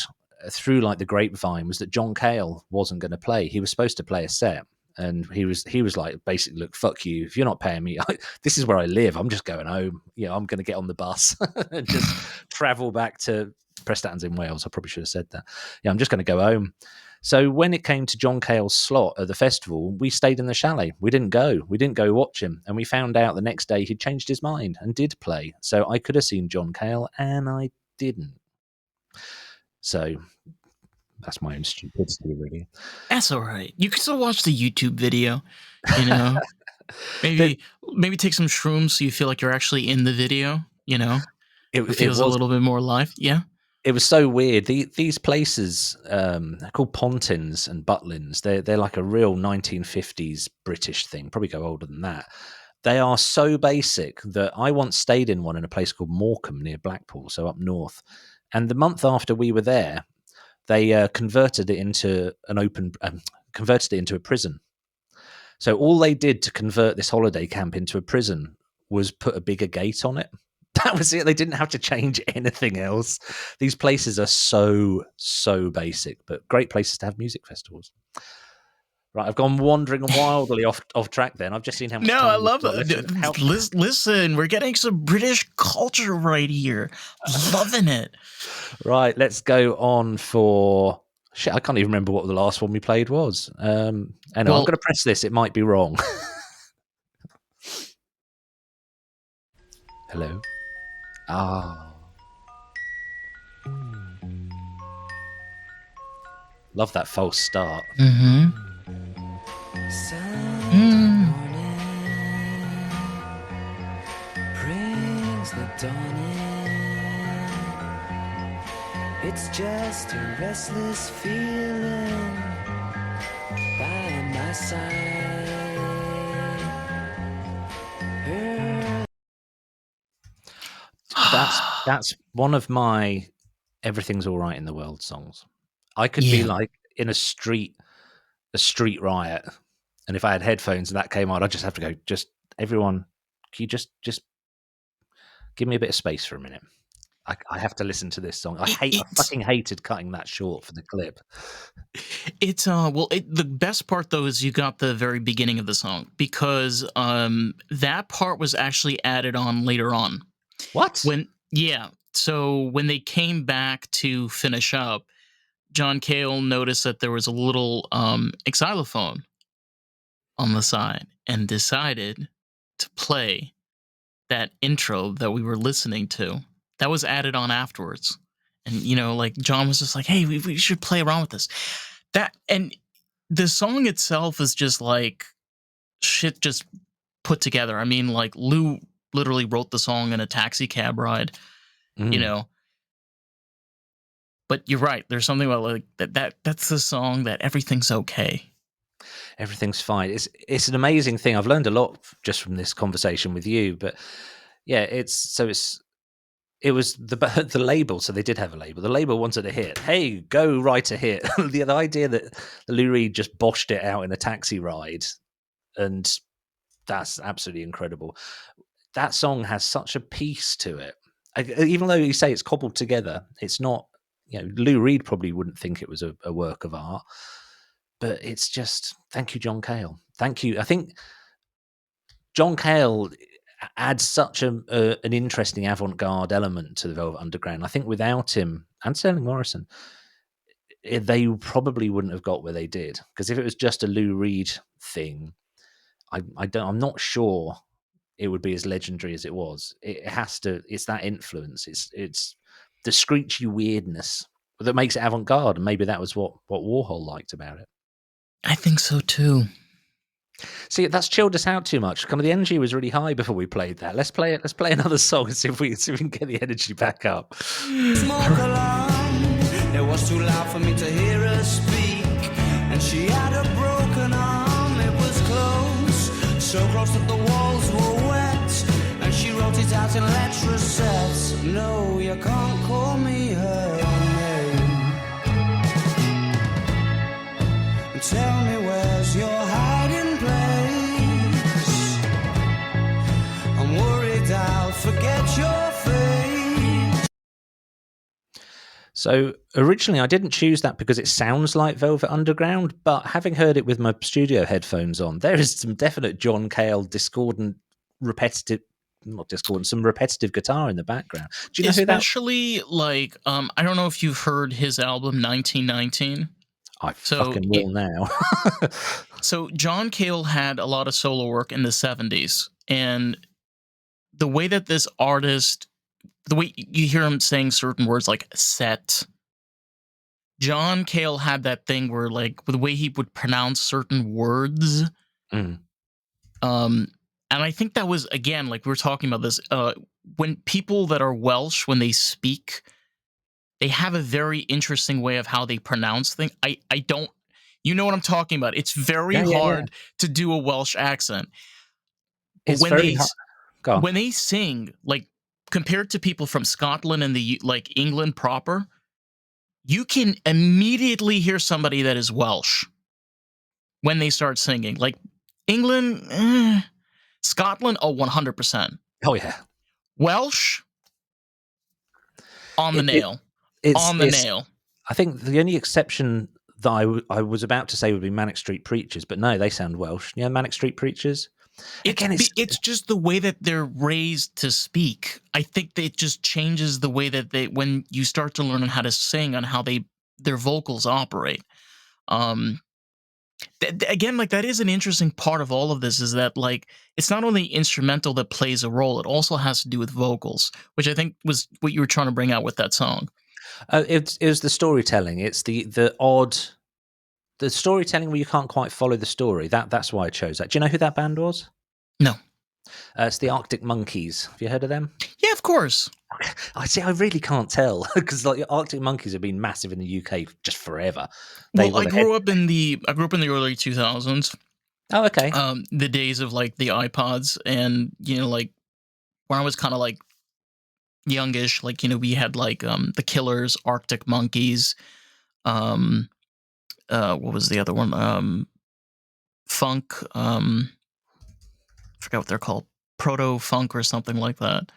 through like the grapevine was that John Cale wasn't going to play. He was supposed to play a set, and he was like, basically, look, fuck you. If you're not paying me, this is where I live. I'm just going home. I'm going to get on the bus and just travel back to Prestatyn's in Wales. I probably should have said that. I'm just going to go home. So when it came to John Cale's slot at the festival, we stayed in the chalet. We didn't go watch him. And we found out the next day he'd changed his mind and did play. So I could have seen John Cale, and I didn't. So that's my own stupidity, really. That's all right. You can still watch the YouTube video, maybe take some shrooms so you feel like you're actually in the video, It feels a little bit more live. Yeah. It was so weird. These places, they're called Pontins and Butlins. They're like a real 1950s British thing. Probably go older than that. They are so basic that I once stayed in one in a place called Morecambe near Blackpool, so up north. And the month after we were there, they converted it into a prison. So all they did to convert this holiday camp into a prison was put a bigger gate on it. That was it. They didn't have to change anything else. These places are so basic, but great places to have music festivals. Right, I've gone wandering wildly off track then. I've just seen how much No, time I we've love got it. left. Listen, we're getting some British culture right here. Loving it. Right, let's go on for... Shit, I can't even remember what the last one we played was. Anyway, I'm going to press this. It might be wrong. Hello? Ah. Love that false start. Mm-hmm. Sunday morning brings the dawn in. It's just a restless feeling by my side. That's one of my Everything's All Right in the World songs. I could be like in a street riot, and if I had headphones and that came on, I'd just have to go, just everyone, can you just give me a bit of space for a minute? I have to listen to this song. I fucking hated cutting that short for the clip. It's the best part though is you got the very beginning of the song, because that part was actually added on later on. What? So when they came back to finish up, John Cale noticed that there was a little xylophone on the side and decided to play that intro that we were listening to. That was added on afterwards. And, like John was just like, hey, we should play around with this. And the song itself is just like shit just put together. I mean, like Lou literally wrote the song in a taxi cab ride, But you're right. There's something about like that's the song that everything's okay. Everything's fine. It's an amazing thing. I've learned a lot just from this conversation with you. But yeah, it was the label. So they did have a label. The label wanted a hit. Hey, go write a hit. The idea that Lou Reed just boshed it out in a taxi ride, and that's absolutely incredible. That song has such a piece to it. Even though you say it's cobbled together, it's not. Lou Reed probably wouldn't think it was a work of art, but it's just, thank you, John Cale. Thank you. I think John Cale adds such an interesting avant-garde element to the Velvet Underground. I think without him and Sterling Morrison, they probably wouldn't have got where they did. Because if it was just a Lou Reed thing, I'm not sure it would be as legendary as it was. It has to. It's that influence. It's the screechy weirdness that makes it avant-garde, and maybe that was what Warhol liked about it. I think so too. See, that's chilled us out too much. Kind of the energy was really high before we played that. Let's play another song and see if we can get the energy back up. Smoke alarm. It was too loud for me to hear her speak, and she had a broken arm. It was close, so close that the walls were wet, and she wrote it out in letter sets. No, you can't call me her name. Tell me where's your hiding place. I'm worried I'll forget your face. So originally I didn't choose that because it sounds like Velvet Underground, but having heard it with my studio headphones on, there is some definite John Cale some repetitive guitar in the background. Do you know especially who that? Like I don't know if you've heard his album 1919. I fucking will now. So John Cale had a lot of solo work in the 70s, and the way that this artist, the way you hear him saying certain words like set, John Cale had that thing where like the way he would pronounce certain words. And I think that was, again, like we were talking about this, when people that are Welsh, when they speak, they have a very interesting way of how they pronounce things. I don't, you know what I'm talking about. It's very hard to do a Welsh accent. It's when very hard. Go on. when they sing, like compared to people from Scotland and like England proper, you can immediately hear somebody that is Welsh when they start singing. Like England, Scotland, 100%. Oh yeah, Welsh, on the It- nail. it's Nail. I think the only exception that I was about to say would be Manic Street Preachers, but no, they sound Welsh. Yeah, Manic Street Preachers. It's just the way that they're raised to speak. I think that it just changes the way that when you start to learn how to sing, on how their vocals operate. Again, like that is an interesting part of all of this, is that like it's not only instrumental that plays a role, it also has to do with vocals, which I think was what you were trying to bring out with that song. It was the storytelling. It's the storytelling where you can't quite follow the story. That's why I chose that. Do you know who that band was? No. It's the Arctic Monkeys. Have you heard of them? Yeah, of course. I really can't tell because like Arctic Monkeys have been massive in the UK just forever. I grew up in the early 2000s. Oh, okay. The days of like the iPods, and like when I was kind of like youngish, like we had like the Killers, Arctic Monkeys, what was the other one? Funk, I forgot what they're called, proto funk or something like that.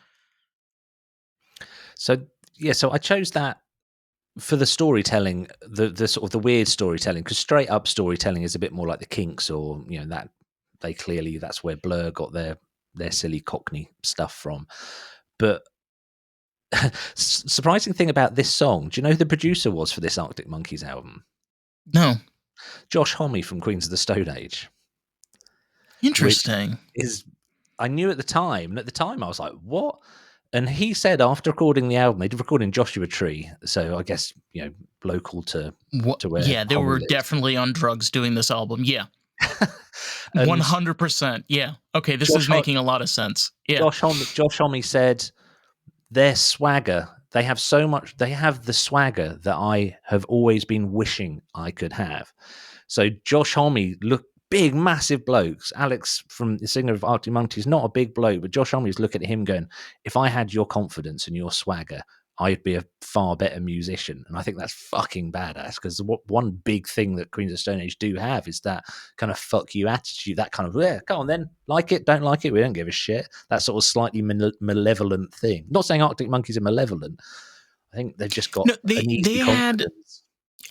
So I chose that for the storytelling, the sort of the weird storytelling, because straight up storytelling is a bit more like the Kinks, or that that's where Blur got their silly Cockney stuff from. But surprising thing about this song, do you know who the producer was for this Arctic Monkeys album? No. Josh Homme from Queens of the Stone Age. Interesting. I knew at the time, and at the time I was like, what? And he said after recording the album, they did record in Joshua Tree, so I guess local to where. Yeah, they Homme were lives. Definitely on drugs doing this album. Yeah, 100%. Yeah. Okay, this is making a lot of sense. Yeah. Josh Homme said their swagger. They have so much. They have the swagger that I have always been wishing I could have. So Josh Homme big, massive blokes. Alex, from the singer of Arctic Monkeys, not a big bloke, but Josh Homme is looking at him going, if I had your confidence and your swagger, I'd be a far better musician. And I think that's fucking badass, because one big thing that Queens of Stone Age do have is that kind of fuck you attitude, that kind of, yeah, come on then, like it, don't like it, we don't give a shit. That sort of slightly malevolent thing. Not saying Arctic Monkeys are malevolent. I think they've just got... No, they had...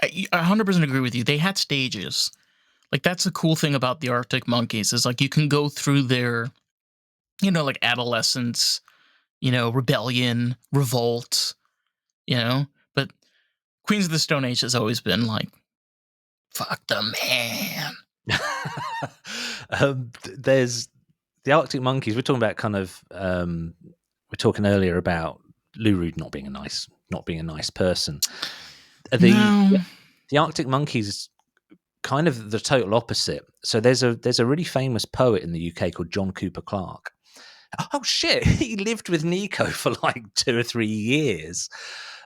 I 100% agree with you. They had stages. Like, that's the cool thing about the Arctic Monkeys, is like you can go through their, like adolescence, rebellion, revolt, but Queens of the Stone Age has always been like, fuck the man. There's the Arctic Monkeys. We're talking about kind of, we're talking earlier about Lou Reed not being a nice person. The Arctic Monkeys, kind of the total opposite. So there's a really famous poet in the UK called John Cooper Clarke. Oh shit, he lived with Nico for like 2 or 3 years,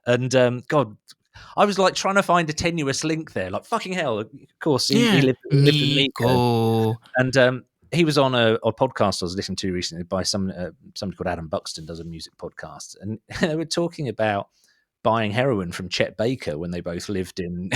and God, I was like trying to find a tenuous link there. Like fucking hell, of course he lived with Nico, and he was on a podcast I was listening to recently by somebody called Adam Buxton, does a music podcast, and they were talking about buying heroin from Chet Baker when they both lived in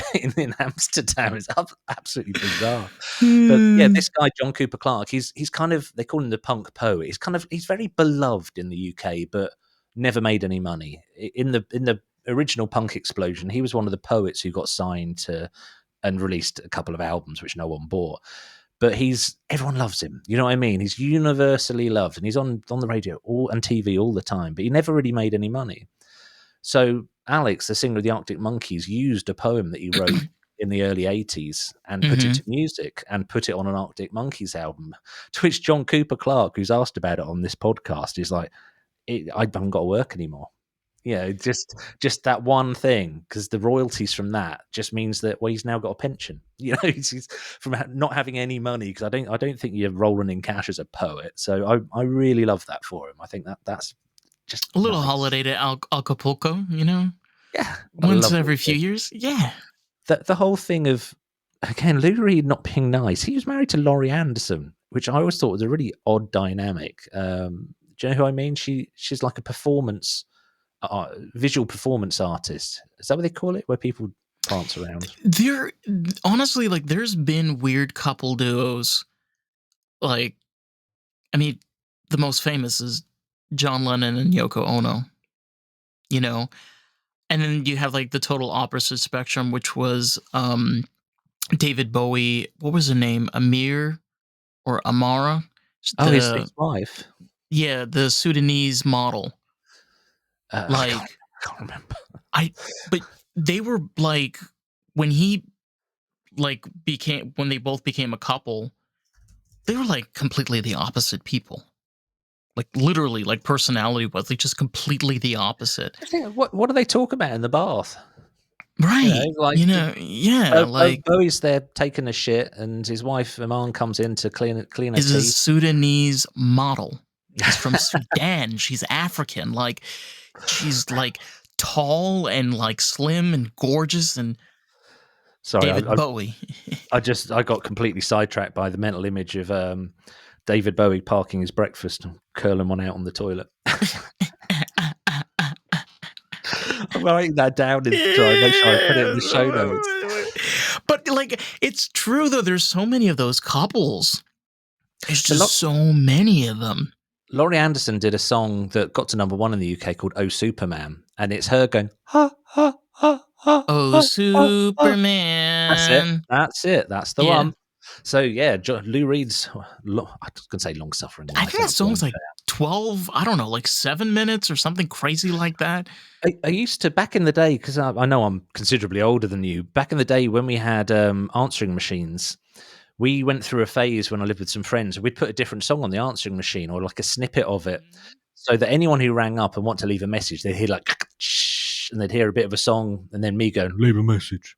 Amsterdam. It's absolutely bizarre. But yeah, this guy John Cooper Clarke, he's kind of, they call him the punk poet. He's very beloved in the UK, but never made any money. In the original punk explosion, he was one of the poets who got signed to and released a couple of albums which no one bought. But everyone loves him. You know what I mean? He's universally loved, and he's on the radio and TV all the time. But he never really made any money. So Alex, the singer of the Arctic Monkeys, used a poem that he wrote in the early 80s and put it to music and put it on an Arctic Monkeys album, to which John Cooper Clarke, who's asked about it on this podcast, is like, I haven't got to work anymore. Just that one thing, because the royalties from that just means that, well, he's now got a pension. He's from not having any money, because I don't think you're rolling in cash as a poet. So I really love that for him. I think that's just a little holiday to Acapulco, Yeah. Once every few years. Yeah. The whole thing of, again, Lou Reed not being nice. He was married to Laurie Anderson. which I always thought was a really odd dynamic. Do you know who I mean? She's like a performance, visual performance artist. Is that what they call it? Where people dance around? There, honestly, like, there's been weird couple duos. Like, I mean, the most famous is John Lennon and Yoko Ono, you know? And then you have, like, the total opposite spectrum, which was David Bowie. What was her name? Amir or Amara? Oh, his wife. Yeah, the Sudanese model. I can't remember. But they were like, when they both became a couple, they were like completely the opposite people. Like, literally, like, personality was like just completely the opposite. What do they talk about in the bath? Right. Like, Bowie's there taking a shit, and his wife Iman comes in to clean her teeth. Is a Sudanese model. She's from Sudan. She's African. Like, she's like tall and like slim and gorgeous and sorry, David Bowie. I got completely sidetracked by the mental image of David Bowie parking his breakfast and curling one out on the toilet. I'm writing that down and try and make sure I put it in the show notes. But like, it's true though. There's so many of those couples. There's just so many of them. Laurie Anderson did a song that got to #1 in the UK called "Oh Superman," and it's her going ha ha ha ha. Oh Superman. That's it. That's the one. So yeah, Lou Reed's. I was gonna say long suffering. I think that song's like 12. I don't know, like 7 minutes or something crazy like that. I used to, back in the day, because I know I'm considerably older than you. Back in the day when we had answering machines, we went through a phase when I lived with some friends. We'd put a different song on the answering machine or like a snippet of it, so that anyone who rang up and wanted to leave a message, they'd hear like shh, and they'd hear a bit of a song, and then me going, leave a message.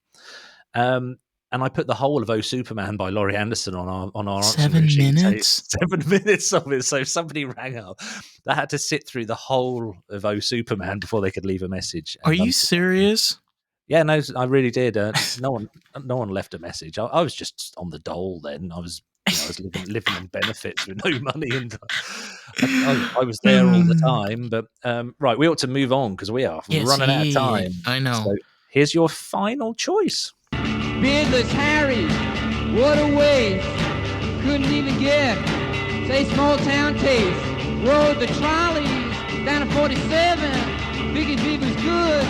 And I put the whole of "Oh Superman" by Laurie Anderson on our 7 minutes. 7 minutes of it. So if somebody rang up, they had to sit through the whole of "Oh Superman" before they could leave a message. Are you serious? Yeah, no, I really did. No one left a message. I was just on the dole then. I was living on benefits with no money, and I was there all the time. But right, we ought to move on because we are running out of time. I know. So here's your final choice. Beardless Harry, what a waste. Couldn't even get, say, small town taste. Rode the trolleys down to 47. Biggie Big was good.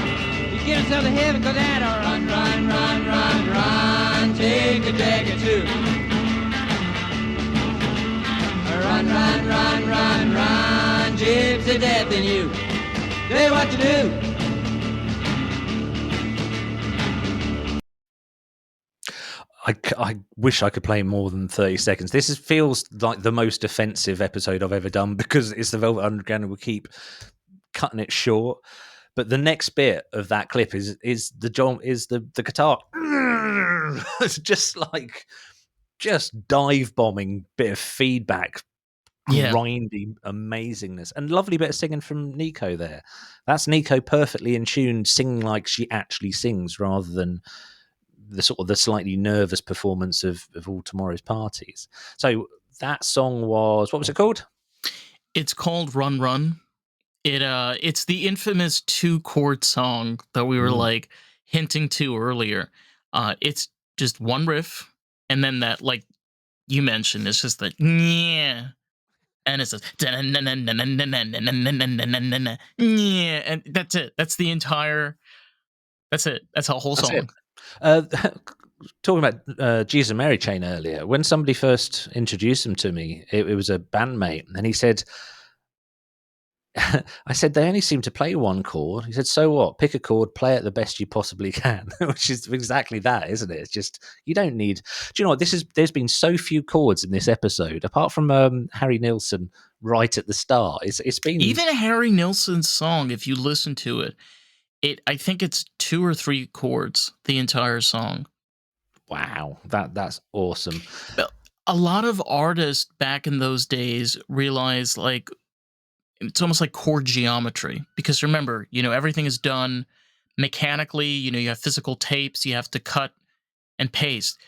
You get yourself to heaven, cause that run, run, run, run, run. Take a deck or two. Run, run, run, run, run. Gypsy death in you. Tell you what to do. I wish I could play more than 30 seconds. This feels like the most offensive episode I've ever done because it's the Velvet Underground and we keep cutting it short. But the next bit of that clip is the guitar. It's just dive bombing bit of feedback, grindy amazingness, and lovely bit of singing from Nico there. That's Nico perfectly in tune, singing like she actually sings rather than the slightly nervous performance of All Tomorrow's Parties. So that song was, what was it called? It's called Run Run. It's the infamous 2-chord song that we were like hinting to earlier. It's just one riff, and then that, like you mentioned, it's just that yeah, and it's just yeah, and that's it. That's the entire. That's it. That's a whole song. Talking about Jesus and Mary Chain earlier, when somebody first introduced them to me, it was a bandmate, and he said, I said, they only seem to play one chord. He said, so what? Pick a chord, play it the best you possibly can, which is exactly that, isn't it? It's just, you don't need, do you know what? There's been so few chords in this episode, apart from Harry Nilsson right at the start. It's been... Even Harry Nilsson's song, if you listen to it, I think it's 2 or 3 chords, the entire song. Wow, that's awesome. A lot of artists back in those days realized, like, it's almost like chord geometry, because remember, everything is done mechanically. You have physical tapes, you have to cut and paste.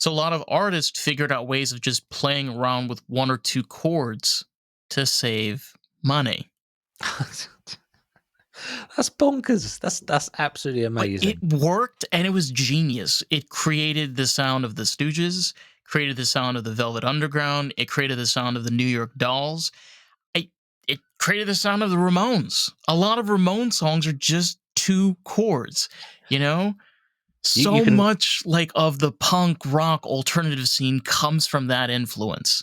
So a lot of artists figured out ways of just playing around with 1 or 2 chords to save money. That's bonkers. That's absolutely amazing. But it worked, and it was genius. It created the sound of the Stooges, created the sound of the Velvet Underground, it created the sound of the New York Dolls. It created the sound of the Ramones. A lot of Ramones songs are just 2 chords, you know? So You can- much like of the punk rock alternative scene comes from that influence.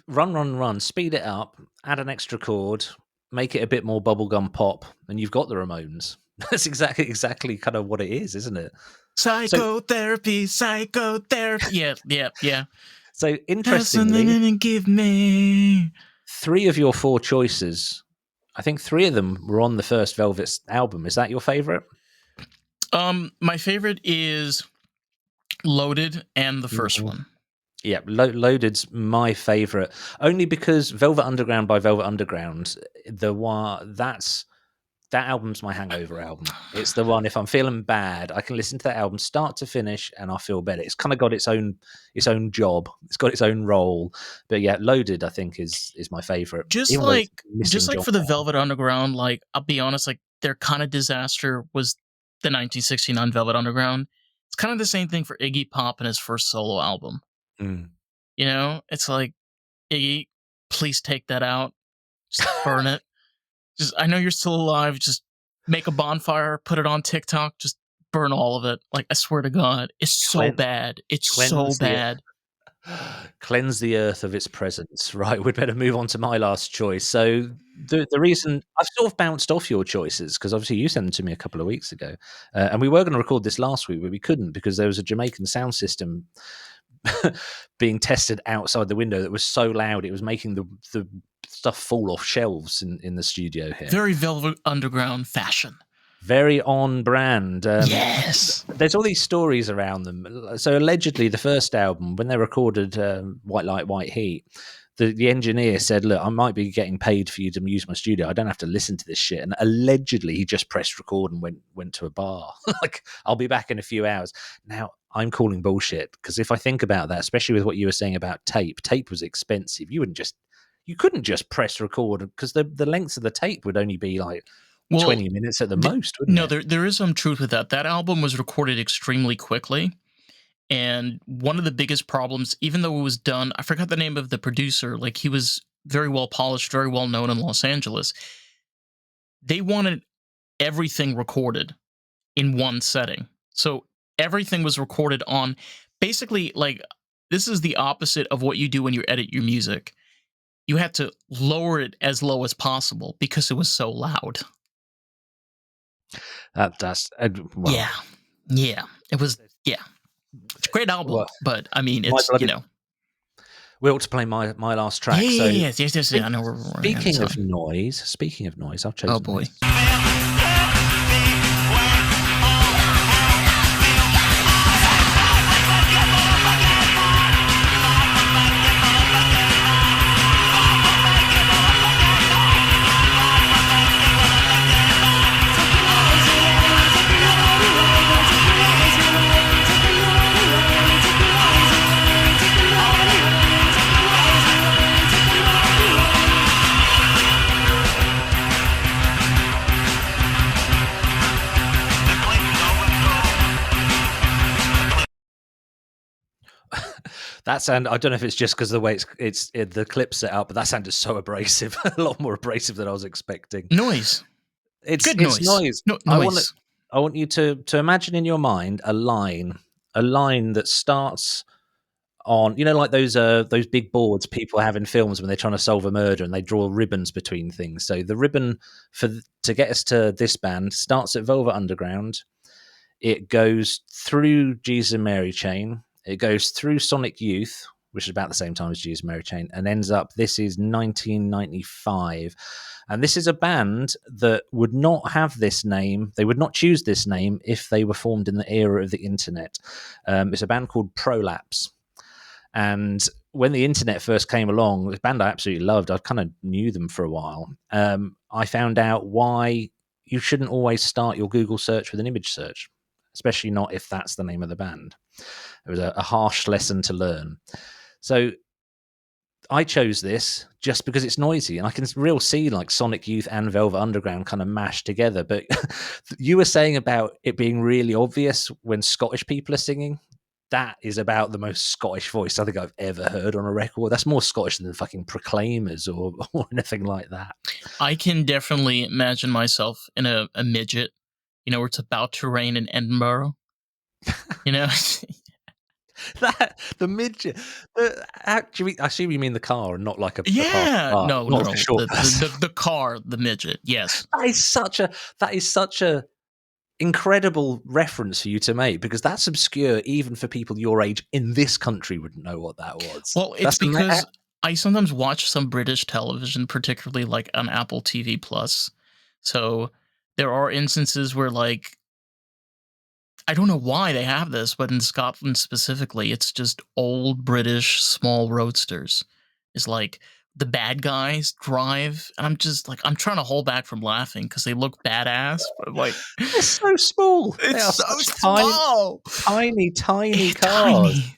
Run, run, run. Speed it up. Add an extra chord. Make it a bit more bubblegum pop, and you've got the Ramones. That's exactly kind of what it is, isn't it? Psychotherapy. Yeah. So Have interestingly, something to give me. 3 of your 4 choices, I think 3 of them were on the first Velvet's album. Is that your favorite? My favorite is Loaded and the first one. Yeah, Loaded's my favorite, only because Velvet Underground by Velvet Underground, that album's my hangover album. It's the one, if I'm feeling bad, I can listen to that album start to finish and I feel better. It's kind of got its own job. It's got its own role. But yeah, Loaded, I think, is my favorite. Just like for the Velvet Underground, like, I'll be honest, like, their kind of disaster was the 1969 Velvet Underground. It's kind of the same thing for Iggy Pop and his first solo album. Mm. You know, it's like, Iggy, please take that out. Just burn it. Just, I know you're still alive. Just make a bonfire, put it on TikTok, just burn all of it. Like, I swear to God, it's so bad. It's so bad. Cleanse the earth of its presence. Right, we'd better move on to my last choice. So the reason I've sort of bounced off your choices, because obviously you sent them to me a couple of weeks ago, and we were going to record this last week, but we couldn't because there was a Jamaican sound system being tested outside the window that was so loud it was making the stuff fall off shelves in the studio here. Very Velvet Underground fashion. Very on brand. Yes. There's all these stories around them. So allegedly the first album, when they recorded White Light, White Heat, the engineer said, look, I might be getting paid for you to use my studio. I don't have to listen to this shit. And allegedly he just pressed record and went to a bar. Like, I'll be back in a few hours. Now, I'm calling bullshit, because if I think about that, especially with what you were saying about tape was expensive. You couldn't just press record, because the lengths of the tape would only be like 20 minutes at the most, wouldn't it? There is some truth with that. That album was recorded extremely quickly. And one of the biggest problems, even though it was done, I forgot the name of the producer, like, he was very well polished, very well known in Los Angeles. They wanted everything recorded in one setting. So everything was recorded on, basically, like, this is the opposite of what you do when you edit your music. You had to lower it as low as possible because it was so loud. That's well, Yeah. It was, yeah. It's a great album, Well, but I mean, it's, you know. We ought to play my last track. Yes. I know we're Speaking of noise, I've chosen. Oh boy. this. That sound, I don't know if it's just because of the way it's the clip's set up, but that sounded so abrasive, a lot more abrasive than I was expecting. Noise. It's Good noise. Noise. I want you to imagine in your mind a line that starts on, you know, like those big boards people have in films when they're trying to solve a murder and they draw ribbons between things. So the ribbon to get us to this band starts at Velvet Underground. It goes through Jesus and Mary Chain. It goes through Sonic Youth, which is about the same time as Jesus and Mary Chain, and ends up, this is 1995. And this is a band that would not have this name. They would not choose this name if they were formed in the era of the internet. It's a band called Prolapse. And when the internet first came along, this band I absolutely loved. I kind of knew them for a while. I found out why you shouldn't always start your Google search with an image search. especially not if that's the name of the band. It was a harsh lesson to learn. So I chose this just because it's noisy, and I can real see like Sonic Youth and Velvet Underground kind of mashed together. But you were saying about it being really obvious when Scottish people are singing. That is about the most Scottish voice I think I've ever heard on a record. That's more Scottish than fucking Proclaimers or anything like that. I can definitely imagine myself in a midget, where it's about to rain in Edinburgh. The midget. Actually, I assume you mean the car and not like a car. No. The car, the midget. Yes, that is such a incredible reference for you to make, because that's obscure even for people your age in this country wouldn't know what that was. Well, it's because I sometimes watch some British television, particularly like on Apple TV Plus. So there are instances where, like, I don't know why they have this, but in Scotland specifically, it's just old British small roadsters. It's like the bad guys drive, and I'm just like, I'm trying to hold back from laughing because they look badass. But I'm like, they're so small. It's so small. Tiny cars.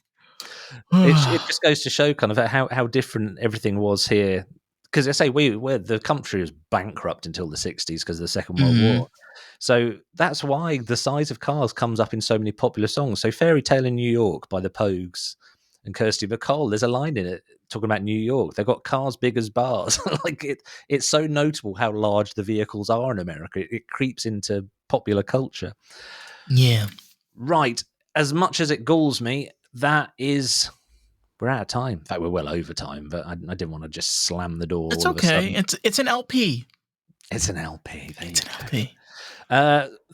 It just goes to show kind of how different everything was here. Because I say the country was bankrupt until the 60s because of the Second World War. So that's why the size of cars comes up in so many popular songs. So Fairy Tale in New York by the Pogues and Kirsty MacColl, there's a line in it talking about New York. They've got cars big as bars. Like it's so notable how large the vehicles are in America. It creeps into popular culture. Yeah. Right. As much as it galls me, we're out of time. In fact, we're well over time, but I didn't want to just slam the door. It's okay. It's an LP. It's an LP. It's an LP.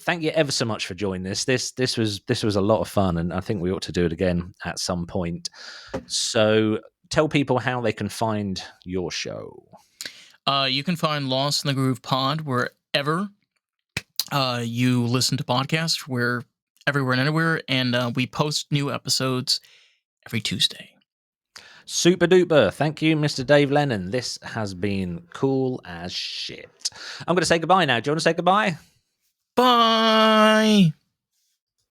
Thank you ever so much for joining us. This was a lot of fun, and I think we ought to do it again at some point. So tell people how they can find your show. You can find Lost in the Groove Pod wherever you listen to podcasts. We're everywhere and anywhere, and we post new episodes every Tuesday. Super duper. Thank you, Mr. Dave Lennon. This has been cool as shit. I'm going to say goodbye now. Do you want to say goodbye? Bye.